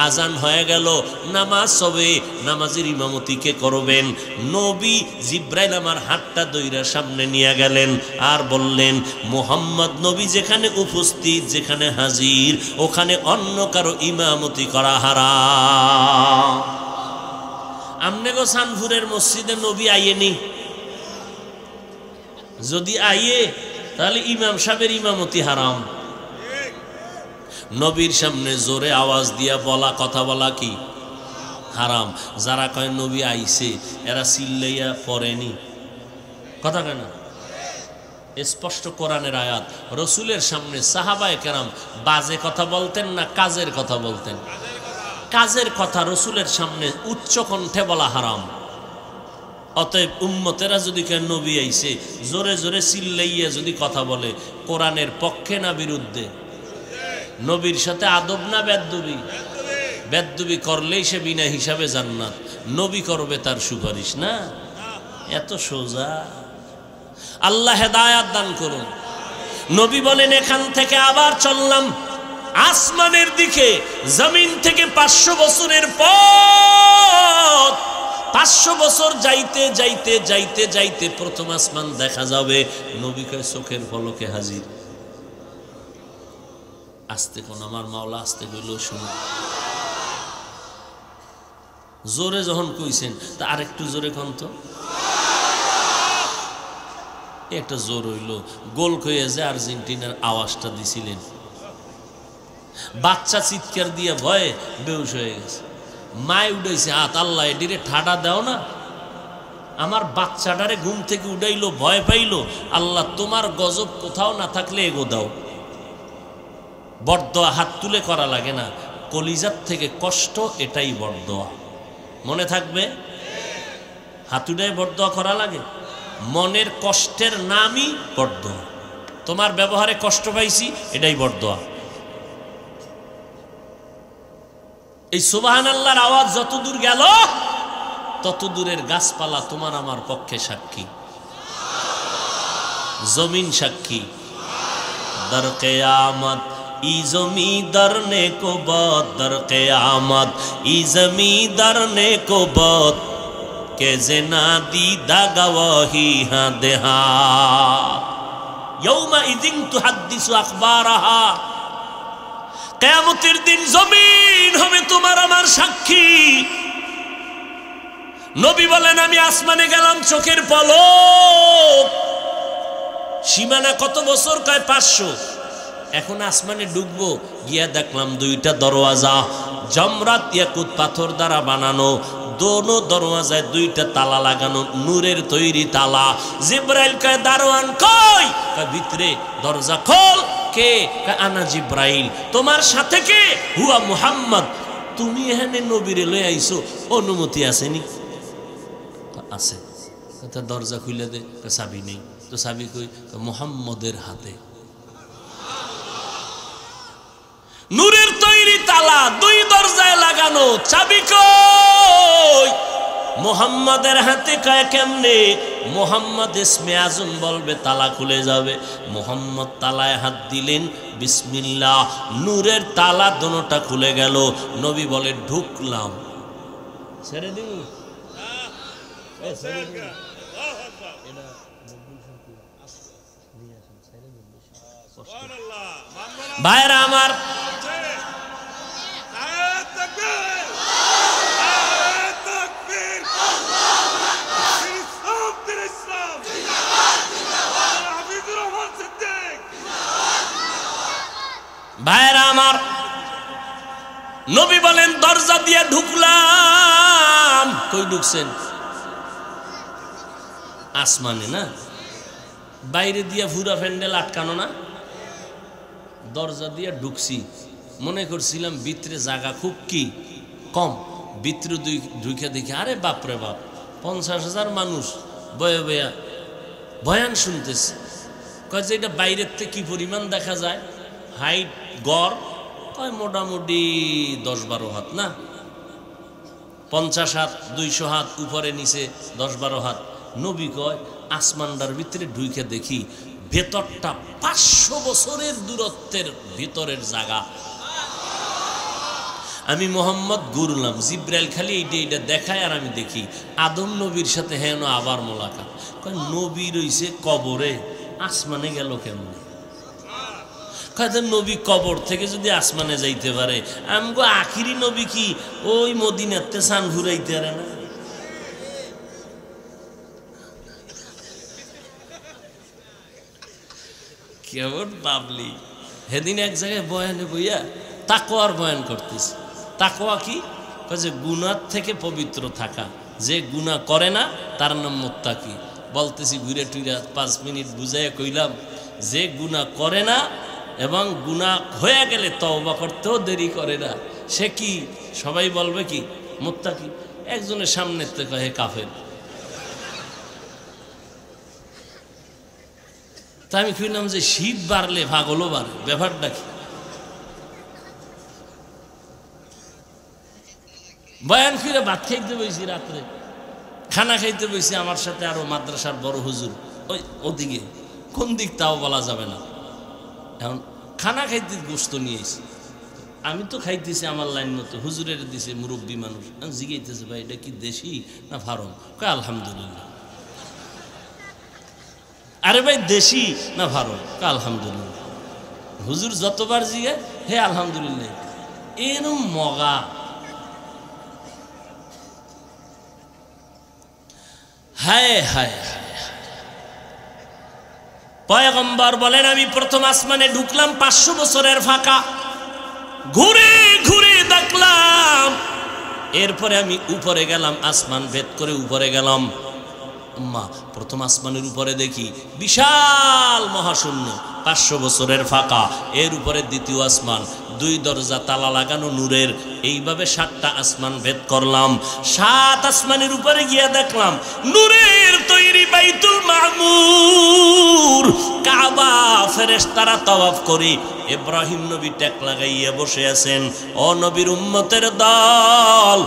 আজান হয়ে গেল, নামাজ হবে, নামাজের ইমামতি কে করবেন? নবী জিব্রাইল আমার হাতটা দইরা সামনে নিয়ে গেলেন আর বললেন, মুহাম্মদ নবী যেখানে উপস্থিত, যেখানে হাজির, ওখানে অন্য কারো ইমামতি করা হারাম। আমনে গো সানপুরের মসজিদে নবী আইয়েনি? যদি আইয়ে তাহলে ইমাম সাহেবের ইমামতি হারাম। নবীর সামনে জোরে আওয়াজ দিয়া বলা, কথা বলা কি হারাম। যারা কয় নবী আইছে, এরা চিল্লাইয়া পড়েনি, কথা কেন? স্পষ্ট কোরআনের আয়াত। রসুলের সামনে সাহাবায়ে কেরাম বাজে কথা বলতেন না কাজের কথা বলতেন? কাজের কথা রসুলের সামনে উচ্চ কণ্ঠে বলা হারাম। অতএব উম্মতেরা যদি কেন নবী আইছে জোরে জোরে চিল্লাইয়া যদি কথা বলে, কোরআনের পক্ষে না বিরুদ্ধে? নবীর সাথে আদব না বেদবি? বেদবি করলেই সে বিনা হিসাবে জান্নাত, নবী করবে তার সুপারিশ না। এত সোজা। আল্লাহ হেদায়াত দান করুন। নবী বলেন, এখান থেকে আবার চললাম আসমানের দিকে। জমিন থেকে 500 বছরের পথ, 500 বছর যাইতে যাইতে যাইতে যাইতে প্রথম আসমান দেখা যাবে। নবী কয় চোখের পলকে হাজির। আস্তে কোন আমার মাওলা আস্তে কইল শুনো। জোরে যখন কইছেন তা আরেকটু জোরে কোন তো। একটা জোর হইল, গোল কইয়া যে আর্জেন্টিনার আওয়াজটা দিছিলেন, বাচ্চা চিৎকার দিয়ে ভয়ে বেহুশ হয়ে গেছে। মায় উঠাইছে হাত, আল্লাহ এডিরে ঠাডা দাও না। আমার বাচ্চাটারে ঘুম থেকে উঠাইলো, ভয় পাইলো। আল্লাহ তোমার গজব কোথাও না থাকলে এগো দাও। বরদোয়া হাত তুলে করা লাগে না, কলিজার থেকে কষ্ট, এটাই বরদোয়া। মনে থাকবে, হাত উঠায় বরদোয়া করা লাগে। মনের কষ্টের নামই বরদোয়া। তোমার ব্যবহারে কষ্ট পাইছি, এটাই বরদোয়া। এই সুবহানাল্লাহর আওয়াজ যত দূর গেল, তত দূরের গাছপালা তোমার আমার পক্ষে সাক্ষী, জমিন সাক্ষী। দর কিয়ামত ই জমিদার নে কো বদ, দর কিয়ামত ই জমিদার নে কো বদ, কে যে না দিদা গওয়াহি হা দেহা ইয়াউমা ইযিন তুহাদ্দিসু আখবারাহা কিয়ামতের দিন জমিন হবে তোমার আমার সাক্ষী। নবী বলেন আমি আসমানে গেলাম চোখের পলক, সীমানা কত বছর? কয় 500। এখন আসমানে ঢুকবো, গিয়া দেখলাম দুইটা দরওয়াজা জমরাত ইয়াকুত পাথর দ্বারা বানানো, দোনো দরওয়াজায় দুইটা তালা লাগানো, নূরের তৈরি তালা। জিব্রাইল কয় দারোয়ান কই? কয় ভিতরে, দরজা খোল। কে? কয় আনা জিব্রাইল। তোমার সাথে কে? হুয়া মুহাম্মদ। তুমি এখানে নবীরে লই আইছো, অনুমতি আসেনি? আছে। দরজা খুলে দে। চাবি নেই। তো চাবি কই? মুহাম্মদের হাতে। নূরের তৈরি তালা দুই দরজায় লাগানো, চাবি কই? মুহাম্মাদের হাতে। কয় কেমনে? মুহাম্মদ ইসমে আজম বলবে, তালা খুলে যাবে। মুহাম্মদ তালায় হাত দিলেন, বিসমিল্লাহ, নূরের তালা দোনোটা খুলে গেল। নবী বলে ঢুকলাম। ছেড়ে দিন। ভাইরা আমার, ভাইরা আমার, নবী বলেন দরজা দিয়ে ঢুকলাম। কই ঢুকছেন? আসমানে না, বাইরে দিয়ে পুরা প্যান্ডেল আটকানো না, দরজা দিয়ে ঢুকছি। মনে করছিলাম ভিতরে জায়গা খুব কি কম, ভিতরে ঢুকে দেখি আরে বাপরে বাপ, 50,000 মানুষ বয়ে বয়া বয়ান শুনতেছে। কয় যে এটা বাইরের থেকে কি পরিমাণ দেখা যায়? হাইট গড় কয় মোটামুটি 10-12 হাত না, 50 হাত 200 হাত উপরে নিচে 10-12 হাত। নবী কয় আসমানটার ভিতরে ঢুকে দেখি ভেতরটা 500 বছরের দূরত্বের ভিতরের জায়গা। আমি মোহাম্মদ ঘুরলাম, জিব্রাইল খালি এইটা দেখায় আর আমি দেখি আদম নবীর সাথে হেন আবার মোলাকাত। কয় নবী রইছে কবরে, আসমানে গেল কেমনে? কয় নবী কবর থেকে যদি আসমানে যাইতে পারে, আমগো আখিরি নবী কি ওই মদিনাতে সান ঘুরাইতে পারে না? কেমন বাবলি। সেদিন এক জায়গায় বয়ানে বইয়া তাকওয়ার বয়ান করতেছে। তাকওয়া কি? যে গুনাহ থেকে পবিত্র থাকা, যে গুনাহ করে না তার নাম মুত্তাকি। বলতেছি ঘুরে টুইরা 5 মিনিট বুঝাইয়া কইলাম, যে গুনাহ করে না এবং গুনাহ হয়ে গেলে তওবা করতেও দেরি করে না, সে কি? সবাই বলবে কি মুত্তাকি। একজনের সামনে থেকে হে কাফের। তা আমি কইলাম যে শীত বাড়লে পাগলও বাড়ে, ব্যাপারটা কি? বয়ান ফিরে ভাত খাইতে বইছি, রাত্রে খানা খাইতে বইছি, আমার সাথে আরো মাদ্রাসার বড় হুজুর ওই ওদিকে, কোন দিক তাও বলা যাবে না। এখন খানা খাইতে গোস্ত নিয়ে এসি, আমি তো খাইতেছি আমার লাইন মতো, হুজুরের দিছে মুরব্বী মানুষ। আমি জিজ্ঞাইতেছে ভাই এটা কি দেশি না ফার্ম? কয় আলহামদুলিল্লাহ। আরে ভাই দেশি না ফার্ম? কয় আলহামদুলিল্লাহ। হুজুর যতবার জিজ্ঞাসা হে আলহামদুলিল্লাহ। এরম মগা। হায় হায় পয়গম্বর বলেন আমি প্রথম আসমানে ঢুকলাম, 500 বছরের ফাঁকা, ঘুরে ঘুরে দেখলাম। এরপরে আমি উপরে গেলাম, আসমান ভেদ করে উপরে গেলাম। আম্মা প্রথম আসমানের উপরে দেখি বিশাল মহাশূন্য, 500 বছরের ফাঁকা। এর উপরে দ্বিতীয় আসমান, 2 দরজা তালা লাগানো নূরের। এইভাবে 7টা আসমান ভেদ করলাম। 7 আসমানের উপরে গিয়া দেখলাম নূরের তৈরি বাইতুল মামুর, কাবা। ফেরেশতারা তাওয়াফ করে ইব্রাহিম নবী টেক লাগাইয়া বসে আছেন। ও নবীর উম্মতের দল,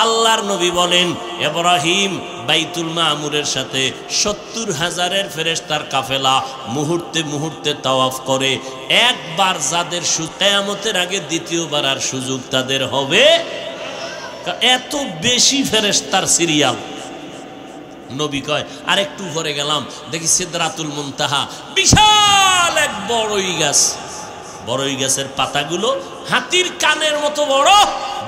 আল্লাহর নবী বলেন ইব্রাহিম বাইতুল মামুরের সাথে 70,000 ফেরেশতার কাফেলা মুহূর্তে মুহূর্তে তাওয়াফ করে। একবার যাদের কিয়ামতের আগে দ্বিতীয়বার আর সুযোগ তাদের হবে। এত বেশি ফেরেশতার সিরিয়াল। নবী কয় আর একটু উপরে গেলাম, দেখি সিদরাতুল মুনতাহা, বিশাল এক বড়ই গাছ। বড়ই গাছের পাতাগুলো হাতির কানের মতো বড়,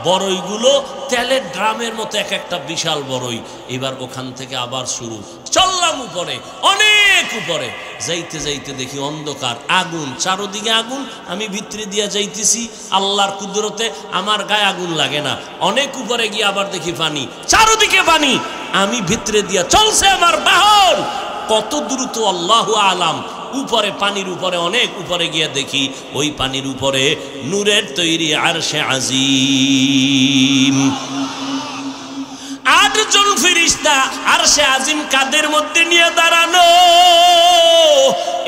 বড়ইগুলো তেলের ড্রামের মতো এক একটা বিশাল বড়ই। এবার ওখান থেকে আবার শুরু, চললাম উপরে, অনেক উপরে। যাইতে যাইতে দেখি অন্ধকার, আগুন, চারোদিকে আগুন, আমি ভিতরে দিয়া যাইতেছি। আল্লাহর কুদরতে আমার গায়ে আগুন লাগে না। অনেক উপরে গিয়ে আবার দেখি পানি, চারোদিকে পানি, আমি ভিতরে দিয়া চলছে আমার বাহন। কত দ্রুত আল্লাহু আলাম। উপরে, পানির উপরে, অনেক উপরে গিয়ে দেখি ওই পানির উপরে নূরের তৈরি আরশে আজিম। 8 জন ফেরেশতা আরশে আজিম কাদের মধ্যে নিয়ে দাঁড়ানো।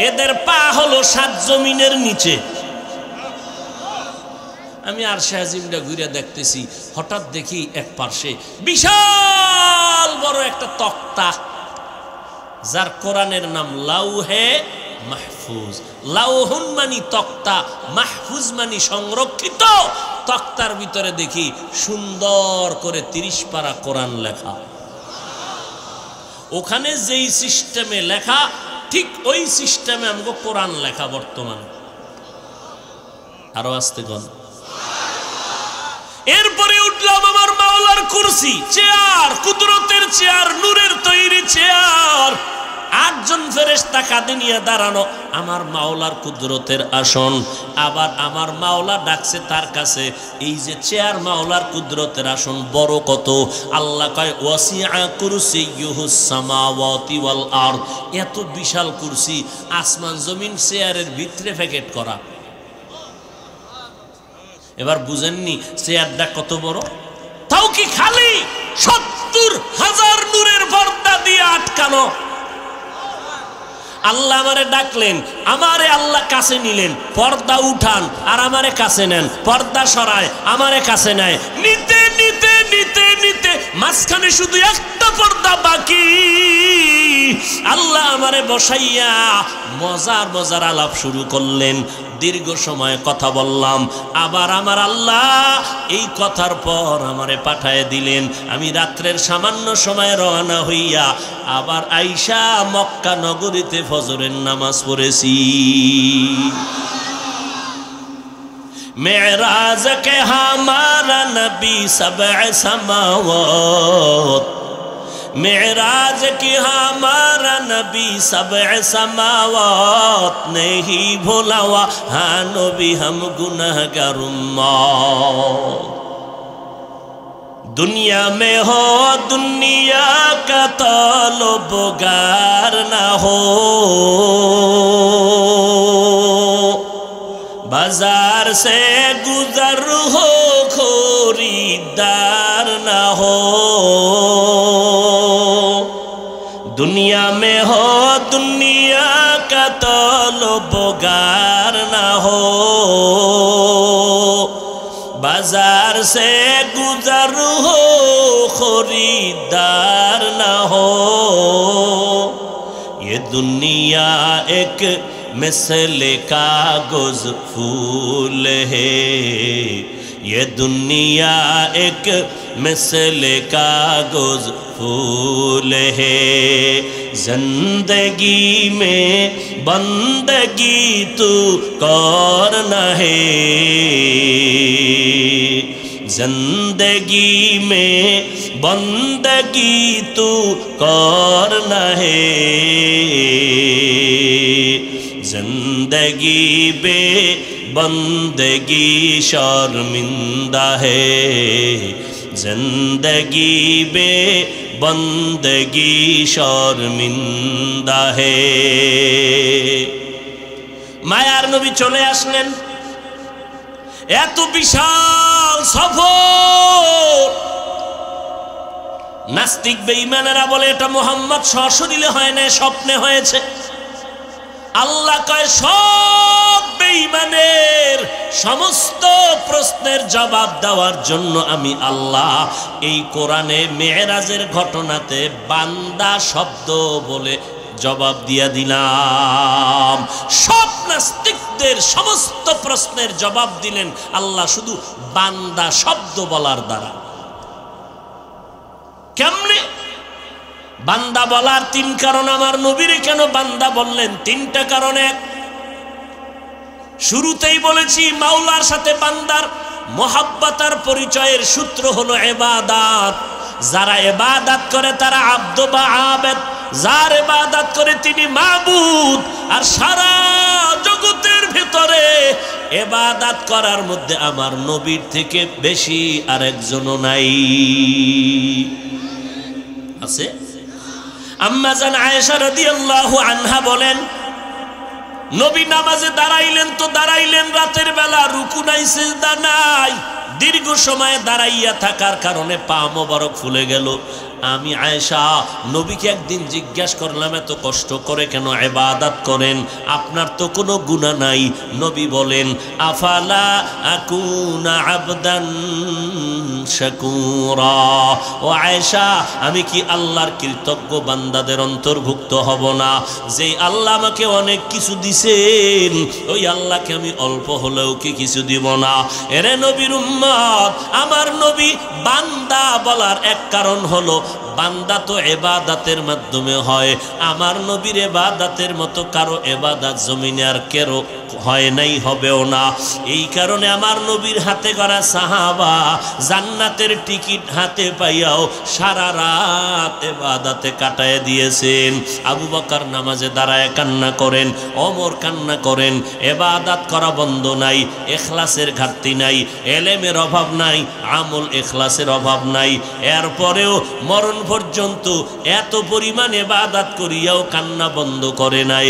এদের পা হলো 7 জমিনের নিচে। আমি আরশে আজিমটা ঘুরে দেখতেছি, হঠাৎ দেখি এক পাশে বিশাল বড় একটা তক্তা, যার কোরআনের নাম লাউহে মাহফুজ। লাউহুন মানি তক্তা, মাহফুজ মানি সংরক্ষিত। তক্তার ভিতরে দেখি সুন্দর করে 30 পারা কোরআন লেখা। ওখানে যেই সিস্টেমে লেখা, ঠিক ওই সিস্টেমে আমাকে কোরআন লেখা বর্তমানে। আরো আসতে গন। এরপরে উঠলাম আমার মাওলার কুরসি, চেয়ার, কুদরতের চেয়ার, নূরের তৈরি চেয়ার। 8 জন ফেরেশতা কাঁধে নিয়ে দাঁড়ানো, আমার মাওলার কুদরতের আসন। আবার আমার মাওলা ডাকছে তার কাছে, এই যে চেয়ার মাওলার কুদরতের আসন বড় কত। আল্লাহ কয় ওয়াসিআ কুরসিয়ুহুস সামাওয়াতি ওয়াল আরদ। এত বিশাল কুরসি, আসমান জমিন চেয়ারের ভিতরে প্যাকেট করা। এবার বুঝেননি চেয়ারটা কত বড়? তাও কি খালি 70,000 নূরের পর্দা দিয়ে আটকানো। আল্লাহ আমারে ডাকলেন, আমারে আল্লাহ কাছে নিলেন, পর্দা উঠান আর আমারে কাছে নেন, পর্দা সরায় আমারে কাছে নেয়। নিতে নিতে নিতে নিতে মাঝখানে শুধু একটা পর্দা বাকি। আল্লাহ আমারে বসাইয়া মজার মজার আলাপ শুরু করলেন। দীর্ঘ সময় কথা বললাম। আবার আমার আল্লাহ এই কথার পর আমারে পাঠায় দিলেন। আমি রাত্রের সামান্য সময় রওনা হইয়া আবার আইসা মক্কা নগরীতে ফজরের নামাজ পড়েছি। মেরাজ কে হামারা নবী সব'এ সামাওয়াত, मेराज की हमारा नबी सब'ए समावात नहीं भूला हुआ, हाँ नबी हम गुनहगार उम्मत। दुनिया में हो दुनिया का तलबगार ना हो, बाजार से गुजर हो खरीदार ना हो। दुनिया में हो दुनिया का तलबगार ना हो, बाजार से गुजर हो खरीदार ना हो। ये दुनिया एक मिसले कागज फूल है, ये दुनिया एक मिसले कागज फूल है। जिंदगी में बंदगी तू करना है, जिंदगी में बंदगी तू करना है। जिंदगी बे बंदगी शर्मिंदा है, जिंदगी बे बंदगी शर्मिंदा है। মায়ার নবী চলে আসলেন। এত বিশাল সফর, নাস্তিক বেঈমানেরা বলে এটা মুহাম্মদ সশরীরে হয় না, স্বপ্নে হয়েছে। আল্লাহ কয় সব বেঈমানের সমস্ত প্রশ্নের জবাব দেওয়ার জন্য আমি আল্লাহ এই কোরআনে মেরাজের ঘটনাতে বান্দা শব্দ বলে জবাব দিয়া দিলাম। সব নাস্তিকদের সমস্ত প্রশ্নের জবাব দিলেন আল্লাহ শুধু বান্দা শব্দ বলার দ্বারা। কেমনে? বান্দা বলার তিন কারণ, আমার নবীরে কেন বান্দা বললেন? তিনটা কারণে। শুরুতেই বলেছি মাওলার সাথে বান্দার মোহাব্বতার পরিচয়ের সূত্র হলো ইবাদত। যারা ইবাদত করে তারা আব্দ বা আবেদ, যার ইবাদত করে তিনি মাবুদ। আর সারা জগতের ভিতরে ইবাদত করার মধ্যে আমার নবীর থেকে বেশি আরেকজনও নাই। আছে? আম্মা জান আয়েশা রাদিয়াল্লাহু আনহা বলেন, নবী নামাজে দাঁড়াইলেন তো দাঁড়াইলেন রাতের বেলা, রুকু নাই সিজদা নাই, দীর্ঘ সময় দাঁড়াইয়া থাকার কারণে পা মোবারক ফুলে গেল। আমি আয়েশা নবীকে একদিন জিজ্ঞাসা করলাম, এত কষ্ট করে কেন ইবাদত করেন? আপনার তো কোনো গুনাহ নাই। নবী বলেন, আফালা আকুনা আবদান শাকুরা। ও আয়েশা, আমি কি আল্লাহর কৃতজ্ঞ বান্দাদের অন্তর্ভুক্ত হব না? যেই আল্লাহ আমাকে অনেক কিছু দিছেন, ওই আল্লাহকে আমি অল্প হলেও কি কিছু দিব না? এরে নবীর উম্মত, আমার নবী বান্দা বলার এক কারণ হলো বান্দা তো ইবাদতের মাধ্যমে হয়। আমার নবীর ইবাদতের মতো কারো ইবাদত জমিনে আর কেউ হয় নাই, হবেও না। এই কারণে আমার নবীর হাতে গড়া সাহাবা জান্নাতের টিকিট হাতে পাইয়াও সারা রাত ইবাদতে কাটায় দিয়েছেন। আবু বকর নামাজে দাঁড়ায় কান্না করেন, ওমর কান্না করেন। ইবাদত করা বন্ধ নাই, ইখলাসের ঘাটতি নাই, এলেমের অভাব নাই, আমল ইখলাসের অভাব নাই। এরপরেও মরণ পর্যন্ত এত পরিমাণ ইবাদত করিয়াও কান্না বন্ধ করে নাই।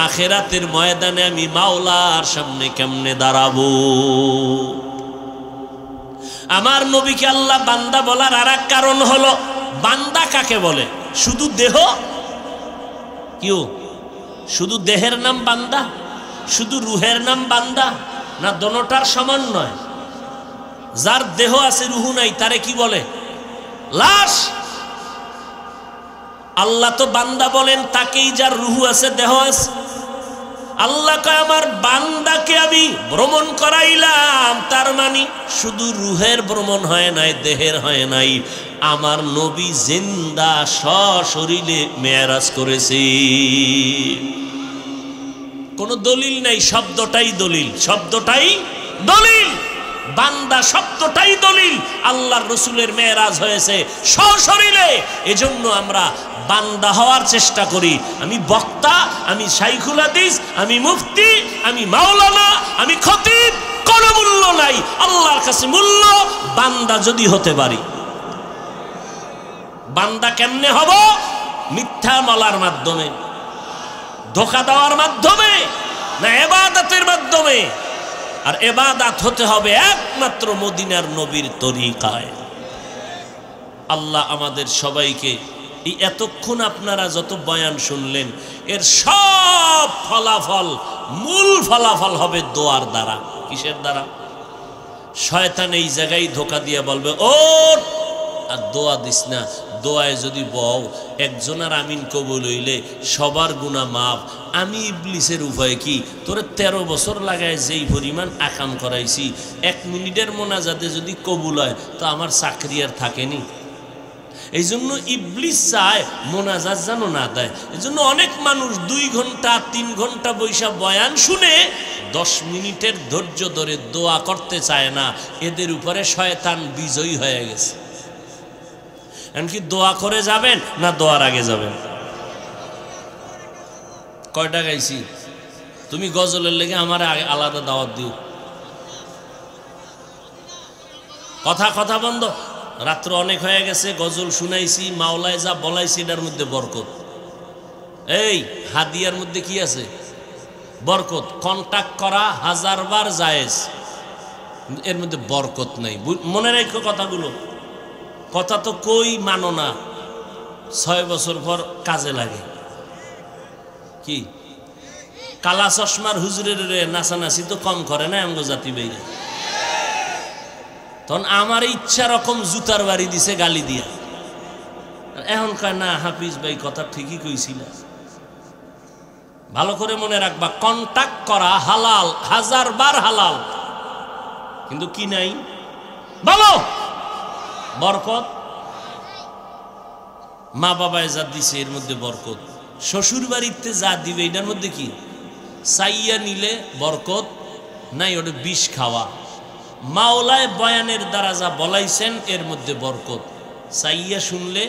আখিরাতের ময়দানে আমি মাওলার সামনে কেমনে দাঁড়াবো? আমার নবীকে আল্লাহ বান্দা বলার আর এক কারণ হলো, বান্দা কাকে বলে? শুধু দেহ? কিউ শুধু দেহের নাম বান্দা? শুধু রুহের নাম বান্দা? না দোনোটার সমন্বয়? যার দেহ আছে রুহু নাই তারে কি বলে? লাশ। আল্লাহ তো বান্দা বলেন তাকেই যার রুহু আছে, দেহ আছে। আল্লাহ কয় আমার বান্দাকে আমি ভ্রমণ করাইলাম, তার মানে শুধু রুহের ভ্রমণ হয় নাই, দেহের হয় নাই। আমার নবী জিন্দা সশরীরে মেরাজ করেছে। কোনো দলিল নাই, শব্দটাই দলিল, শব্দটাই দলিল। বান্দা শব্দটাই দলিল। আল্লাহর রসুলের মেরাজ হয়েছে সশরীরে। এজন্য আমরা বান্দা হওয়ার চেষ্টা করি। আমি বক্তা, আমি শাইখুল হাদিস, আমি মুফতি, আমি মাওলানা, আমি খতিব, কোনো মূল্য নাই। আল্লাহর কাছে মূল্য বান্দা যদি হতে পারি। বান্দা কেমনে হব? মিথ্যা বলার মাধ্যমে, ধোঁকা দেওয়ার মাধ্যমে না, ইবাদতের মাধ্যমে। আর ইবাদত হতে হবে একমাত্র মদিনার নবীর তরিকায়। আল্লাহ আমাদের সবাইকে এই এতক্ষণ আপনারা যত বয়ান শুনলেন, এর সব ফলাফল, মূল ফলাফল হবে দোয়ার দ্বারা। কিসের দ্বারা? শয়তান এই জায়গায় ধোঁকা দিয়ে বলবে ওঠ আর দোয়া দিস না। দোয়ায় যদি বও একজনের আমিন কবুল হইলে সবার গুনাহ মাফ। আমি ইবলিসের উপায় কি? তোরে 13 বছর লাগায় যেই পরিমাণ আকাম করাইছি, 1 মিনিটের মোনাজাতে যদি কবুল হয় তো আমার চাকরি আর থাকেনি। এই জন্য ইবলিস চায় মোনাজাত যেন না দেয়। এই জন্য অনেক মানুষ 2 ঘন্টা 3 ঘন্টা বৈশা বয়ান শুনে 10 মিনিটের ধৈর্য ধরে দোয়া করতে চায় না। এদের উপরে শয়তান বিজয়ী হয়ে গেছে। এমনকি দোয়া করে যাবেন না দোয়ার আগে যাবেন? কয়টা গাইছি? তুমি গজলের লেগে আমার আলাদা দাওয়াত দিও। কথা বন্ধ। রাত্র অনেক হয়ে গেছে, গজল শুনাইছি, মাওলায় যা বলাইছি এটার মধ্যে বরকত। এই হাদিয়ার মধ্যে কি আছে? বরকত। কন্টাক্ট করা 1000 বার জায়েজ, এর মধ্যে বরকত নাই। মনে রাখো কথাগুলো। কথা তো কই মানো না, 6 বছর পর কাজে লাগে। কি কালা চশমার হুজুরের নাচানাচি তো কম করে না আমগো জাতি বাইরে। তখন আমার ইচ্ছা রকম জুতার বাড়ি দিছে গালি দিয়া। এখন কয় না হাফিজ ভাই কথা ঠিকই কইছিল। ভালো করে মনে রাখবা, কন্টাক্ট করা হালাল, 1000 বার হালাল, কিন্তু কি নাই বলো? বরকত। মা বাবায় যা দিছে এর মধ্যে বরকত, শ্বশুর বাড়িতে যা দিবে এটার মধ্যে কি চাইয়া নিলে বরকত নাই, ওটা বিষ খাওয়া। মাওলায় বয়ানের দ্বারা যা বলাইছেন এর মধ্যে বরকত, চাইয়া শুনলে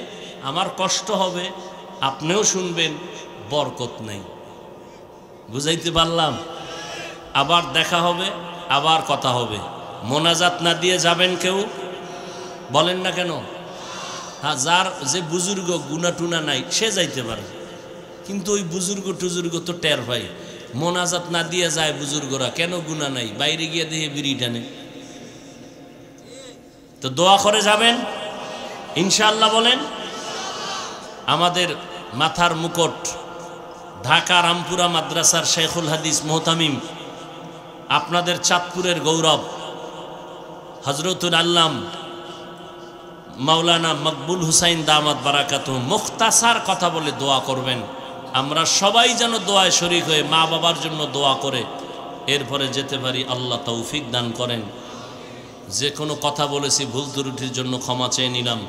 আমার কষ্ট হবে, আপনিও শুনবেন, বরকত নাই। বুঝাইতে পারলাম? আবার দেখা হবে, আবার কথা হবে। মোনাজাত না দিয়ে যাবেন কেউ? বলেন না কেন? হ্যাঁ, যার যে বুজুর্গ গুনা টুনা নাই সে যাইতে পারে, কিন্তু ওই বুজুর্গ টুজুর্গ তো টের ভাই, মোনাজাত না দিয়ে যায় বুজুর্গরা, কেন গুনা নাই, বাইরে গিয়ে দেখে বিড়ি টানে। তো দোয়া করে যাবেন ইনশাআল্লাহ। বলেন। আমাদের মাথার মুকুট ঢাকা রামপুরা মাদ্রাসার শেখুল হাদিস মোহতামিম, আপনাদের চাঁদপুরের গৌরব হজরতুল আল্লাম মাওলানা মকবুল হুসাইন দামাত বারাকাতু মুখতাসার কথা বলে দোয়া করবেন। আমরা সবাই যেন দোয়ায় শরীক হয়ে মা বাবার জন্য দোয়া করে এরপরে যেতে পারি। আল্লাহ তৌফিক দান করেন। যে কোনো কথা বলেছি ভুল ত্রুটির জন্য ক্ষমা চেয়ে নিলাম।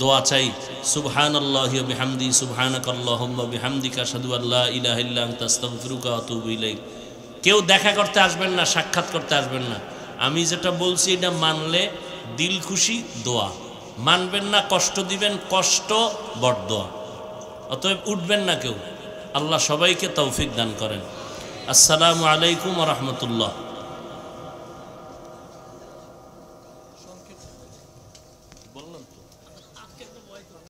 দোয়া চাই। সুবহানাল্লাহি ওয়া বিহামদি, সুবহানাকাল্লাহুম্মা বিহামদিকা আশহাদু আল্লা ইলাহা ইল্লা আনতা আস্তাগফিরুকা ওয়া আতুবু ইলাইক। কেউ দেখা করতে আসবেন না, সাক্ষাৎ করতে আসবেন না। আমি যেটা বলছি এটা মানলে দিল খুশি দোয়া, মানবেন না কষ্ট দিবেন, কষ্ট বড় দোয়া। অতএব উঠবেন না কেউ। আল্লাহ সবাইকে তৌফিক দান করেন। আসসালামু আলাইকুম ওয়া রাহমাতুল্লাহ।